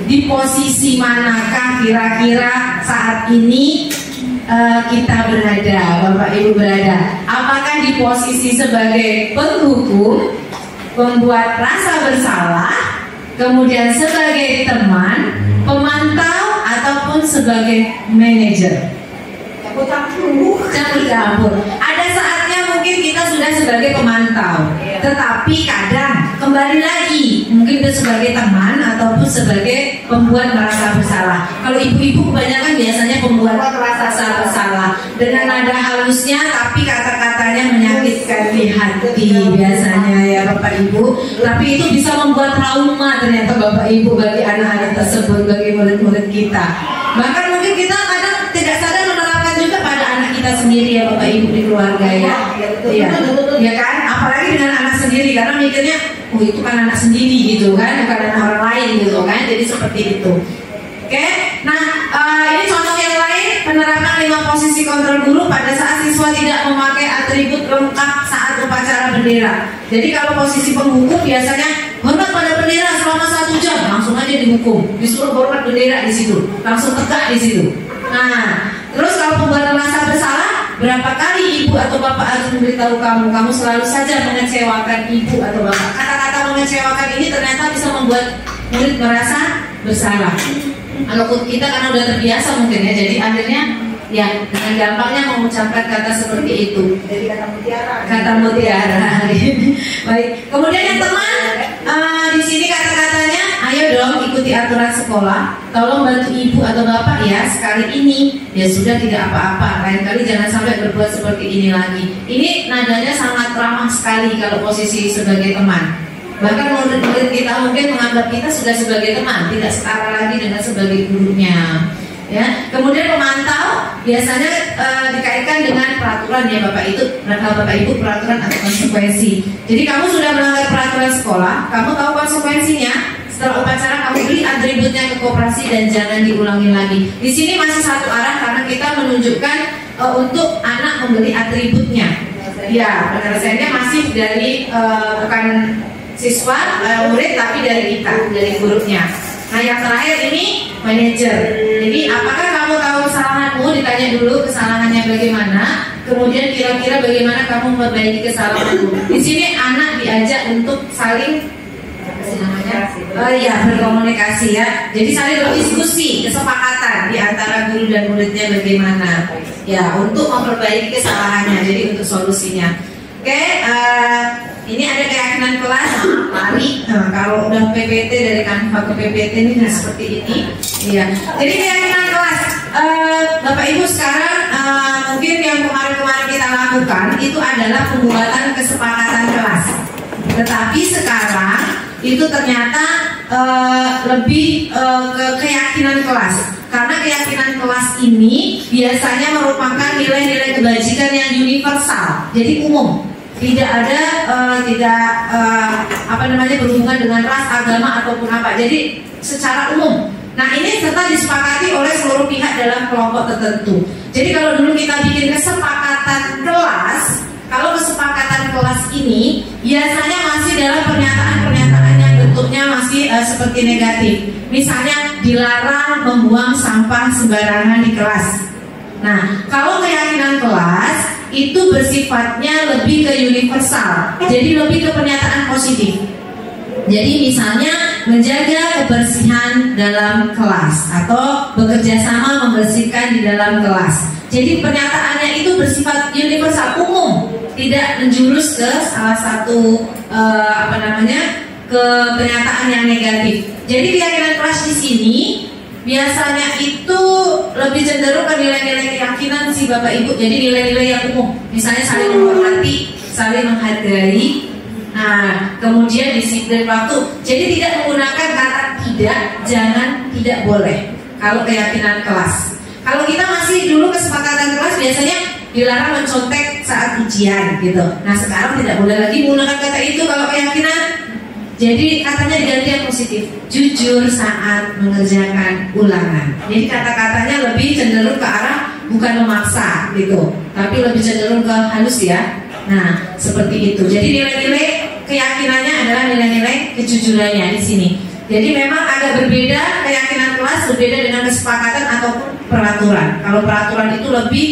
di posisi manakah kira-kira saat ini kita berada, Bapak Ibu berada? Apakah di posisi sebagai penghukum, pembuat rasa bersalah, kemudian sebagai teman, pemantau, ataupun sebagai manajer? Campur-campur. Ada saatnya mungkin kita sudah sebagai pemantau, tetapi kadang kembali lagi mungkin itu sebagai teman ataupun sebagai pembuat merasa bersalah. Kalau ibu-ibu kebanyakan biasanya pembuat merasa bersalah dengan nada halusnya, tapi kata-katanya menyakitkan di hati biasanya ya Bapak Ibu. Tapi itu bisa membuat trauma ternyata Bapak Ibu bagi anak-anak tersebut, bagi murid-murid kita. Bahkan mungkin kita kadang tidak sadar menerapkan juga pada anak kita sendiri ya Bapak Ibu di keluarga ya. Iya, ya kan? Apalagi dengan anak sendiri karena mikirnya, oh itu kan anak sendiri gitu kan, bukan anak orang lain gitu kan. Jadi seperti itu. Oke, nah ini contoh yang lain penerapan 5 posisi kontrol guru pada saat siswa tidak memakai atribut lengkap saat upacara bendera. Jadi kalau posisi penghukum biasanya hormat pada bendera selama 1 jam, langsung aja dihukum, disuruh hormat bendera di situ, langsung tegak di situ. Nah, terus kalau pembuatan rasa bersalah, berapa kali ibu atau bapak harus memberitahu kamu selalu saja mengecewakan ibu atau bapak. Kata-kata mengecewakan ini ternyata bisa membuat murid merasa bersalah. Kalau kita karena udah terbiasa mungkin ya, jadi akhirnya ya dengan gampangnya mengucapkan kata seperti itu. Jadi kata mutiara. Kata mutiara. Baik. Kemudian yang teman di sini kata-katanya, ayo dong ikuti aturan sekolah. Tolong bantu ibu atau bapak ya sekali ini. Ya sudah tidak apa-apa. Lain kali jangan sampai berbuat seperti ini lagi. Ini nadanya sangat ramah sekali kalau posisi sebagai teman. Bahkan murid-murid kita mungkin menganggap kita sudah sebagai teman, tidak setara lagi dengan sebagai gurunya. Ya, kemudian pemantau biasanya dikaitkan dengan peraturan ya Bapak Ibu, peraturan atau konsekuensi. Jadi kamu sudah melanggar peraturan sekolah, kamu tahu konsekuensinya. Setelah upacara kamu beri atributnya ke koperasi dan jangan diulangi lagi. Di sini masih satu arah karena kita menunjukkan untuk anak memberi atributnya. Ya, penyelesaiannya masih dari bukan siswa murid tapi dari kita, dari gurunya. Nah yang terakhir ini manajer. Jadi apakah kamu tahu kesalahanmu? Ditanya dulu kesalahannya bagaimana. Kemudian kira-kira bagaimana kamu memperbaiki kesalahanmu. Di sini anak diajak untuk saling berkomunikasi ya. Jadi saling berdiskusi, kesepakatan di antara guru dan muridnya bagaimana ya untuk memperbaiki kesalahannya. Jadi untuk solusinya. Oke, ini ada keyakinan kelas lari. Nah, kalau udah PPT dari Canva ke PPT ini seperti ini. Iya. Jadi keyakinan kelas, Bapak Ibu sekarang mungkin yang kemarin-kemarin kita lakukan itu adalah pembuatan kesepakatan kelas. Tetapi sekarang itu ternyata lebih ke keyakinan kelas. Karena keyakinan kelas ini biasanya merupakan nilai-nilai kebajikan yang universal, jadi umum, tidak ada berhubungan dengan ras, agama ataupun apa. Jadi secara umum. Nah ini serta disepakati oleh seluruh pihak dalam kelompok tertentu. Jadi kalau dulu kita bikin kesepakatan kelas, kalau kesepakatan kelas ini biasanya masih dalam pernyataan-pernyataan yang bentuknya masih seperti negatif. Misalnya dilarang membuang sampah sembarangan di kelas. Nah, kalau keyakinan kelas itu bersifatnya lebih ke universal, jadi lebih ke pernyataan positif. Jadi misalnya menjaga kebersihan dalam kelas atau bekerja sama membersihkan di dalam kelas. Jadi pernyataannya itu bersifat universal, umum, tidak menjurus ke salah satu ke pernyataan yang negatif. Jadi keyakinan kelas di sini biasanya itu lebih cenderung ke nilai-nilai keyakinan si Bapak Ibu. Jadi nilai-nilai yang umum, misalnya saling menghormati, saling menghargai. Nah, kemudian disiplin waktu. Jadi tidak menggunakan kata tidak, jangan, tidak boleh. Kalau keyakinan kelas. Kalau kita masih dulu kesepakatan kelas biasanya dilarang mencontek saat ujian gitu. Nah sekarang tidak boleh lagi menggunakan kata itu kalau keyakinan. Jadi katanya diganti yang positif, jujur saat mengerjakan ulangan. Jadi kata-katanya lebih cenderung ke arah bukan memaksa gitu, tapi lebih cenderung ke halus ya. Nah seperti itu. Jadi nilai-nilai keyakinannya adalah nilai-nilai kejujurannya di sini. Jadi memang agak berbeda keyakinan kelas, berbeda dengan kesepakatan ataupun peraturan. Kalau peraturan itu lebih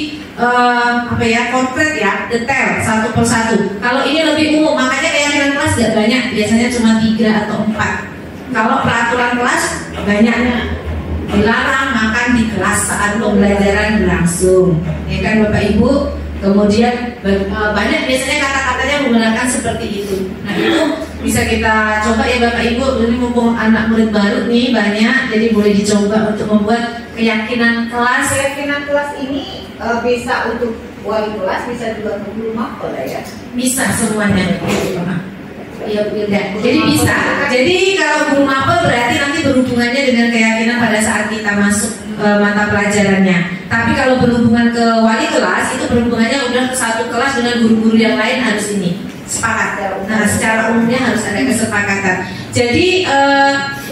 konkret ya, detail satu persatu. Kalau ini lebih umum, makanya keyakinan kelas gak banyak, biasanya cuma 3 atau 4. Kalau peraturan kelas banyaknya, dilarang makan di kelas saat pembelajaran berlangsung, ya kan Bapak Ibu. Kemudian banyak biasanya kata-katanya menggunakan seperti itu. Nah itu bisa kita coba ya Bapak Ibu. Ini mumpung anak murid baru nih banyak, jadi boleh dicoba untuk membuat keyakinan kelas. Keyakinan kelas ini bisa untuk wali kelas, bisa juga untuk guru mapel ya? Bisa semuanya. Iya, jadi bisa. Jadi kalau guru mapel berarti nanti berhubungannya dengan keyakinan pada saat kita masuk mata pelajarannya. Tapi kalau berhubungan ke wali kelas itu berhubungannya udah ke satu kelas dengan guru-guru yang lain harus ini sepakat. Nah, secara umumnya harus ada kesepakatan. Jadi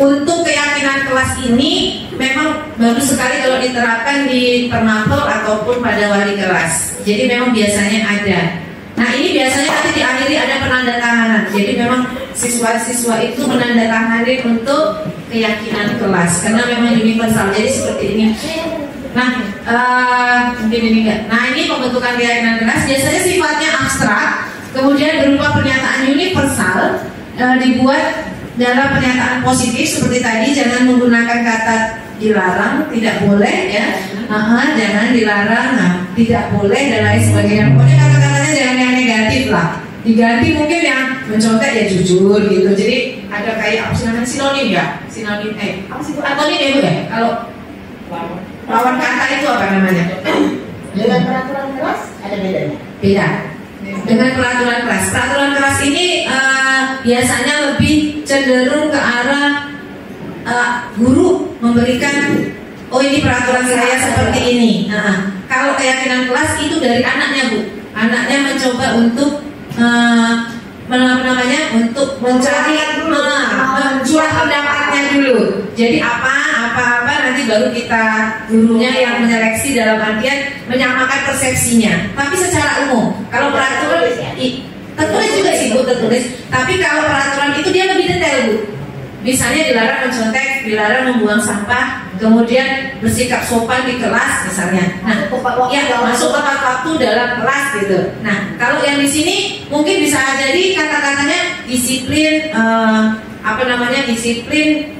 untuk keyakinan kelas ini memang bagus sekali kalau diterapkan di permapel ataupun pada wali kelas. Jadi memang biasanya ada. Nah ini biasanya nanti diakhiri ada penandatanganan. Jadi memang siswa-siswa itu menandatangani untuk keyakinan kelas karena memang universal. Jadi seperti ini. Nah mungkin ini enggak. Nah ini pembentukan keyakinan kelas biasanya sifatnya abstrak, kemudian berupa pernyataan universal, dibuat dalam pernyataan positif seperti tadi, jangan menggunakan kata dilarang, tidak boleh ya, jangan dilarang, tidak boleh dan lain sebagainya. Pokoknya kata-katanya jangan yang negatif lah. Diganti mungkin yang mencontek ya jujur gitu. Jadi ada kayak apa sih namanya sinonim ya, sinonim apa sih antonim ya Bu ya? Kalau lawan kata itu apa namanya? Dengan peraturan kelas ada bedanya? Beda. Dengan peraturan kelas. Peraturan kelas ini biasanya lebih cenderung ke arah guru memberikan, oh ini peraturan saya seperti ini. Kalau keyakinan kelas itu dari anaknya Bu. Anaknya mencoba untuk untuk mencari curah pendapatnya dulu. Jadi apa nanti baru kita gurunya yang menyeleksi dalam artian menyamakan persepsinya. Tapi secara umum, kalau peraturan tertulis juga sih Bu, tertulis. Tapi kalau peraturan itu dia lebih detail Bu. Misalnya dilarang mencontek, dilarang membuang sampah, kemudian bersikap sopan di kelas misalnya. Nah, masuk tepat waktu dalam kelas gitu. Nah, kalau yang di sini mungkin bisa jadi kata-katanya disiplin, disiplin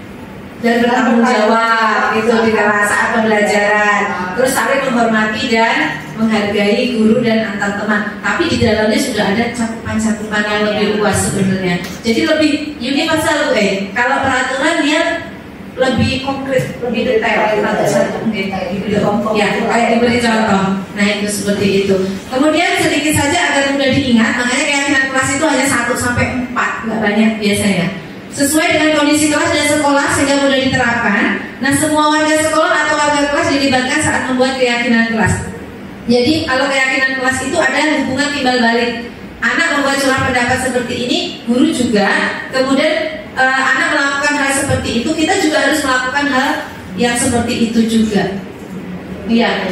dan bertanggung jawab gitu di kelas saat pembelajaran. Terus saling menghormati dan menghargai guru dan antar teman. Tapi di dalamnya sudah ada cakupan-cakupan yang lebih luas sebenarnya. Jadi lebih universal Kalau peraturan dia lebih konkret, lebih detail. Ya, kayak diberi contoh. Nah itu seperti itu. Kemudian sedikit saja agar mudah diingat. Makanya keyakinan kelas itu hanya 1 sampai 4, nggak banyak biasanya. Sesuai dengan kondisi kelas dan sekolah sehingga mudah diterapkan. Nah semua warga sekolah atau warga kelas dilibatkan saat membuat keyakinan kelas. Jadi kalau keyakinan kelas itu ada hubungan timbal balik. Anak membuat surat pendapat seperti ini, guru juga. Kemudian anak melakukan hal seperti itu, kita juga harus melakukan hal yang seperti itu juga. Iya,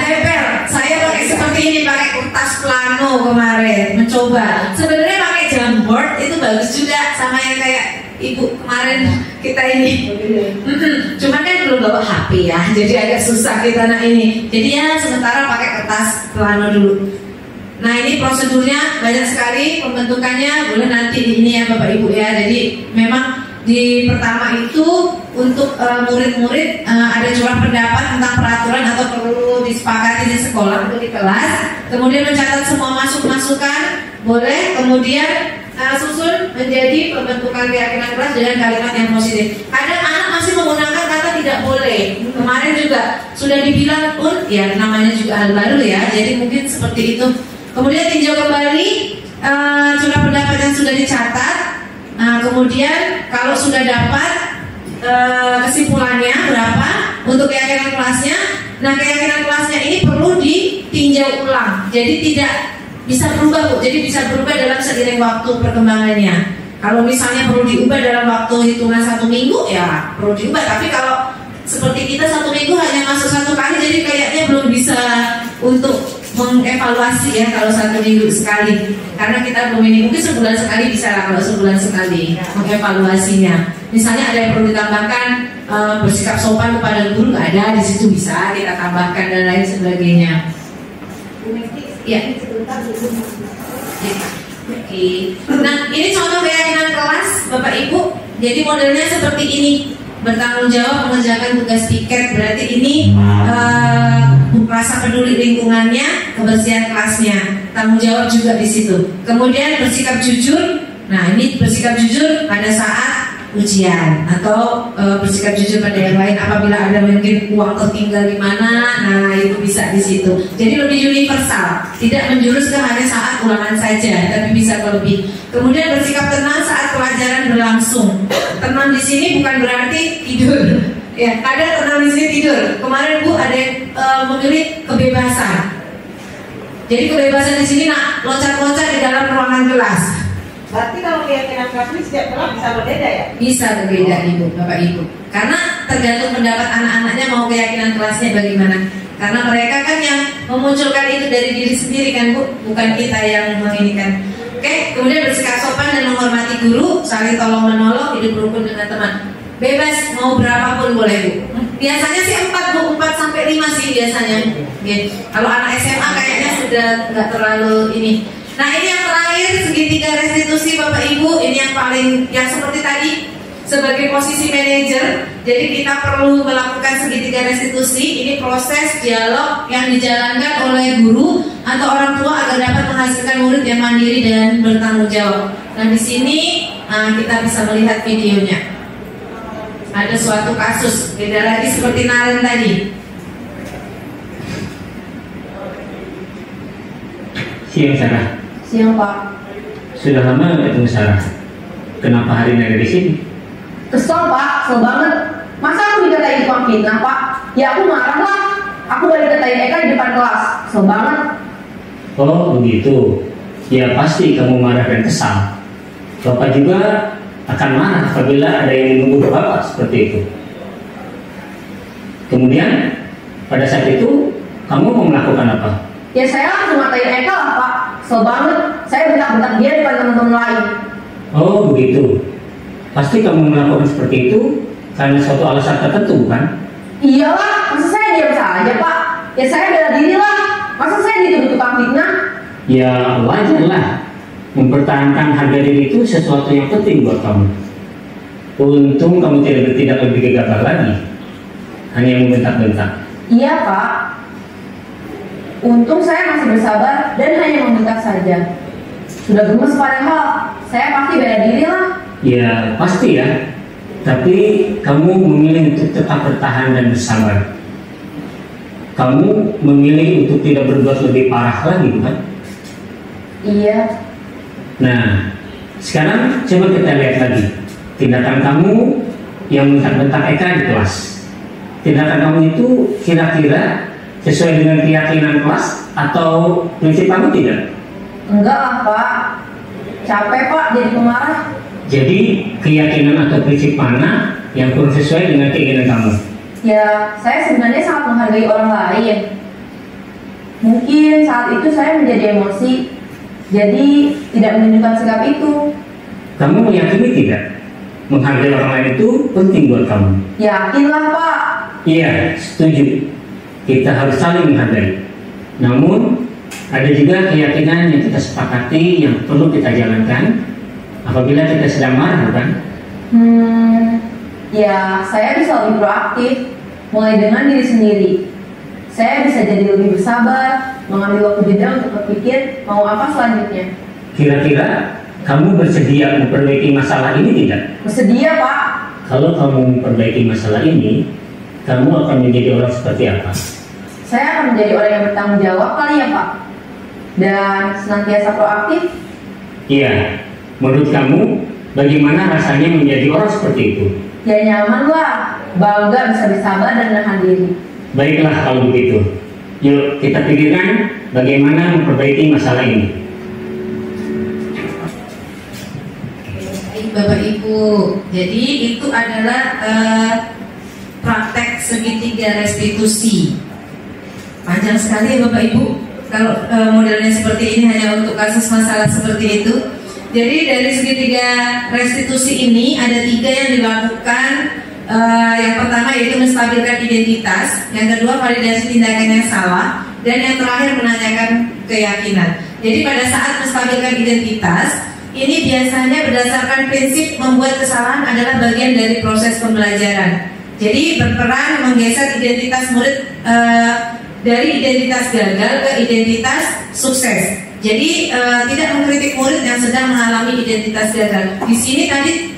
tempel. Saya pakai seperti ini, pakai kertas plano kemarin, mencoba. Sebenarnya pakai jamboard itu bagus juga, sama yang kayak ibu kemarin kita ini. Cuman kan belum bawa HP ya, jadi agak susah kita ini. Jadi ya sementara pakai kertas plano dulu. Nah ini prosedurnya banyak sekali, pembentukannya boleh nanti di ini ya Bapak Ibu ya. Jadi memang di pertama itu untuk murid-murid ada curah pendapat tentang peraturan atau perlu disepakati di sekolah atau di kelas. Kemudian mencatat semua masukan boleh. Kemudian susun menjadi pembentukan keyakinan kelas dengan kalimat yang positif. Kadang anak masih menggunakan kata tidak boleh. Kemarin juga sudah dibilang pun, ya namanya juga hal baru ya. Jadi mungkin seperti itu. Kemudian tinjau kembali curah pendapat yang sudah dicatat. Nah, kemudian kalau sudah dapat kesimpulannya berapa untuk keyakinan kelasnya. Nah, keyakinan kelasnya ini perlu ditinjau ulang. Jadi tidak bisa berubah, jadi bisa berubah dalam seiring waktu perkembangannya. Kalau misalnya perlu diubah dalam waktu hitungan 1 minggu, ya perlu diubah. Tapi kalau seperti kita 1 minggu hanya masuk 1 kali, jadi kayaknya belum bisa untuk mengevaluasi ya kalau 1 minggu sekali. Karena kita belum ini, mungkin sebulan sekali bisa lah kalau sebulan sekali mengevaluasinya. Misalnya ada yang perlu ditambahkan bersikap sopan kepada guru, nggak ada, di situ bisa kita tambahkan dan lain sebagainya. Ya. Oke. Nah ini contoh keyakinan kelas Bapak Ibu. Jadi modelnya seperti ini. Bertanggung jawab mengerjakan tugas piket. Berarti ini rasa peduli lingkungannya, kebersihan kelasnya, tanggung jawab juga di situ. Kemudian bersikap jujur. Nah ini bersikap jujur pada saat ujian atau bersikap jujur pada yang lain apabila ada mungkin uang tertinggal di mana. Nah itu bisa di situ. Jadi lebih universal, tidak menjurus ke hanya saat ulangan saja, tapi bisa lebih. Kemudian bersikap tenang saat pelajaran berlangsung. Tenang di sini bukan berarti tidur. Ya, ada tenang di sini tidur. Kemarin Bu ada yang memilih kebebasan. Jadi kebebasan di sini nak loncat-loncat di dalam ruangan kelas. Berarti kalau keyakinan kelas ini setiap kelas bisa berbeda ya? Bisa berbeda Ibu, Bapak Ibu. Karena tergantung pendapat anak-anaknya mau keyakinan kelasnya bagaimana. Karena mereka kan yang memunculkan itu dari diri sendiri kan Bu, bukan kita yang menginikan. Oke, kemudian bersikap sopan dan menghormati guru, saling tolong menolong, hidup rukun dengan teman. Bebas mau berapapun boleh Bu. Biasanya sih 4 Bu, 4 sampai 5 sih biasanya. Ya. Kalau anak SMA kayaknya sudah nggak terlalu ini. Nah ini yang terakhir segitiga restitusi Bapak Ibu. Ini yang paling, yang seperti tadi sebagai posisi manajer. Jadi kita perlu melakukan segitiga restitusi. Ini proses dialog yang dijalankan oleh guru atau orang tua agar dapat menghasilkan murid yang mandiri dan bertanggung jawab. Nah di sini kita bisa melihat videonya. Ada suatu kasus, beda lagi seperti Naren tadi. Siang Sarah. Siang Pak. Sudah lama nggak ketemu Sarah? Kenapa hari ini ada di sini? Kesel Pak, kesel banget. Masa aku dikatain tukang fitnah Pak? Ya aku marah lah. Aku balik katain Eka di depan kelas. Kesel banget. Oh begitu. Ya pasti kamu marah dan kesal. Bapak juga akan marah apabila ada yang menuduh Bapak seperti itu. Kemudian pada saat itu kamu mau melakukan apa? Ya saya langsung ngatain Eka lah Pak. Kesel banget. Saya bentak-bentak dia depan teman-teman lain. Oh begitu. pasti kamu melakukan seperti itu karena suatu alasan tertentu, kan? Iyalah, masa saya diam saja Pak? Ya saya bela diri lah. Masa saya dituduh tukang fitnah? Ya wajar lah. Mempertahankan harga diri itu sesuatu yang penting buat kamu. Untung kamu tidak bertindak lebih gegabah lagi, hanya membentak-bentak. Iya Pak. Untung saya masih bersabar dan hanya membentak saja. Sudah gemes padahal, saya pasti bela diri lah. Ya pasti ya. Tapi kamu memilih untuk tetap bertahan dan bersabar. Kamu memilih untuk tidak berbuat lebih parah lagi, bukan? Iya. Nah, sekarang coba kita lihat lagi tindakan kamu yang bentak-bentak Eka di kelas. Tindakan kamu itu kira-kira sesuai dengan keyakinan kelas atau prinsip kamu tidak? Enggak lah Pak. Capek Pak jadi pemarah. Jadi keyakinan atau prinsip mana yang kurang sesuai dengan keinginan kamu? Ya, saya sebenarnya sangat menghargai orang lain. Mungkin saat itu saya menjadi emosi, jadi tidak menunjukkan sikap itu. Kamu meyakini tidak? Menghargai orang lain itu penting buat kamu. Yakinlah Pak. Iya, setuju. Kita harus saling menghargai. Namun, ada juga keyakinan yang kita sepakati yang perlu kita jalankan apabila kita sedang marah, bukan? Ya, saya bisa lebih proaktif, mulai dengan diri sendiri. Saya bisa jadi lebih bersabar, mengambil waktu jeda untuk berpikir mau apa selanjutnya. Kira-kira kamu bersedia memperbaiki masalah ini tidak? Bersedia Pak. Kalau kamu memperbaiki masalah ini, kamu akan menjadi orang seperti apa? Saya akan menjadi orang yang bertanggung jawab kali ya Pak. Dan senantiasa proaktif. Iya, menurut kamu bagaimana rasanya menjadi orang seperti itu? Ya nyaman lah, bangga bisa bersabar dan menahan diri. Baiklah kalau begitu. Yuk kita pikirkan bagaimana memperbaiki masalah ini. Baik Bapak Ibu, jadi itu adalah praktek segitiga restitusi. Panjang sekali ya Bapak Ibu. Kalau modelnya seperti ini hanya untuk kasus masalah seperti itu. Jadi dari segitiga restitusi ini ada 3 yang dilakukan. Yang pertama yaitu menstabilkan identitas, yang kedua validasi tindakan yang salah, dan yang terakhir menanyakan keyakinan. Jadi pada saat menstabilkan identitas, ini biasanya berdasarkan prinsip membuat kesalahan adalah bagian dari proses pembelajaran. Jadi berperan menggeser identitas murid dari identitas gagal ke identitas sukses. Jadi tidak mengkritik murid yang sedang mengalami identitas gagal. Di sini tadi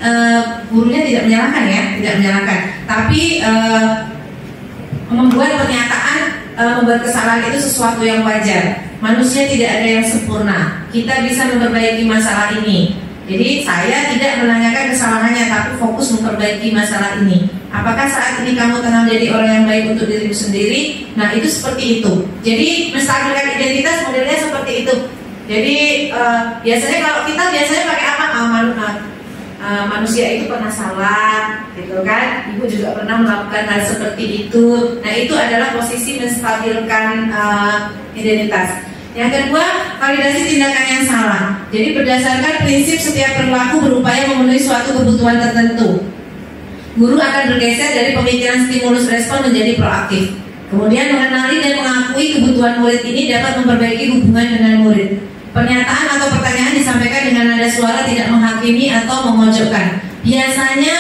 gurunya tidak menyalahkan ya, tidak menyalahkan. Tapi membuat pernyataan membuat kesalahan itu sesuatu yang wajar. Manusia tidak ada yang sempurna. Kita bisa memperbaiki masalah ini. Jadi saya tidak menanyakan kesalahannya, tapi fokus memperbaiki masalah ini. Apakah saat ini kamu tengah menjadi orang yang baik untuk dirimu sendiri? Nah itu seperti itu. Jadi menstabilkan identitas modelnya seperti itu. Jadi biasanya kalau kita biasanya pakai apa? Manusia itu pernah salah, gitu kan? Ibu juga pernah melakukan hal seperti itu. Nah itu adalah posisi menstabilkan identitas. Yang kedua, validasi tindakan yang salah. Jadi berdasarkan prinsip setiap perilaku berupaya memenuhi suatu kebutuhan tertentu. Guru akan bergeser dari pemikiran stimulus respon menjadi proaktif. Kemudian mengenali dan mengakui kebutuhan murid ini dapat memperbaiki hubungan dengan murid. Pernyataan atau pertanyaan disampaikan dengan nada suara tidak menghakimi atau memojokkan. Biasanya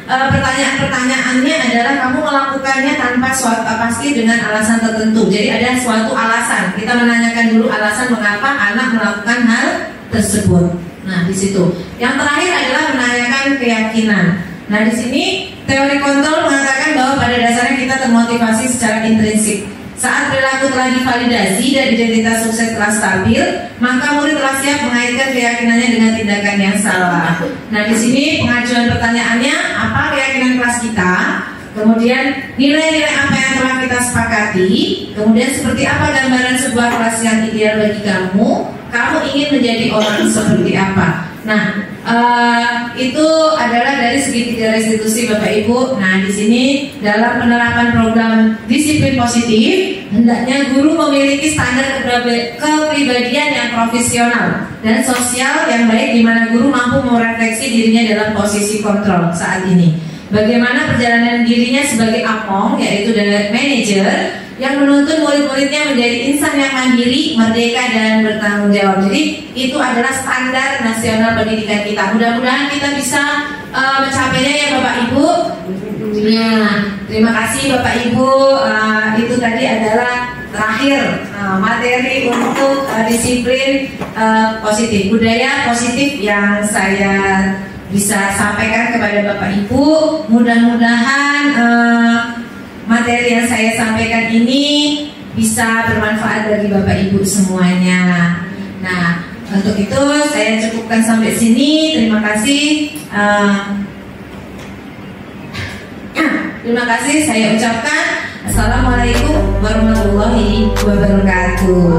pertanyaannya adalah kamu melakukannya tanpa suatu pasti dengan alasan tertentu. Jadi ada suatu alasan. Kita menanyakan dulu alasan mengapa anak melakukan hal tersebut. Nah, di situ. Yang terakhir adalah menanyakan keyakinan. Nah, di sini teori kontrol mengatakan bahwa pada dasarnya kita termotivasi secara intrinsik. Saat perilaku telah divalidasi dan identitas sukses telah stabil, maka murid telah siap mengaitkan keyakinannya dengan tindakan yang salah. Nah, di sini pengajuan pertanyaannya, apa keyakinan kelas kita? Kemudian nilai-nilai apa yang telah kita sepakati? Kemudian seperti apa gambaran sebuah kelas yang ideal bagi kamu? Kamu ingin menjadi orang seperti apa? Nah, itu adalah dari segi 3 restitusi Bapak Ibu. Nah, di sini dalam penerapan program disiplin positif, hendaknya guru memiliki standar kepribadian yang profesional dan sosial yang baik, di mana guru mampu merefleksi dirinya dalam posisi kontrol saat ini. Bagaimana perjalanan dirinya sebagai apong, yaitu dari manajer, yang menuntun murid-muridnya menjadi insan yang mandiri, merdeka, dan bertanggung jawab. Jadi itu adalah standar nasional pendidikan kita. Mudah-mudahan kita bisa mencapainya ya Bapak Ibu. Nah, terima kasih Bapak Ibu. Itu tadi adalah terakhir materi untuk disiplin positif, budaya positif yang saya bisa sampaikan kepada Bapak Ibu. Mudah-mudahan materi yang saya sampaikan ini bisa bermanfaat bagi Bapak Ibu semuanya. Nah, untuk itu saya cukupkan sampai sini. Terima kasih. Terima kasih saya ucapkan. Assalamualaikum warahmatullahi wabarakatuh.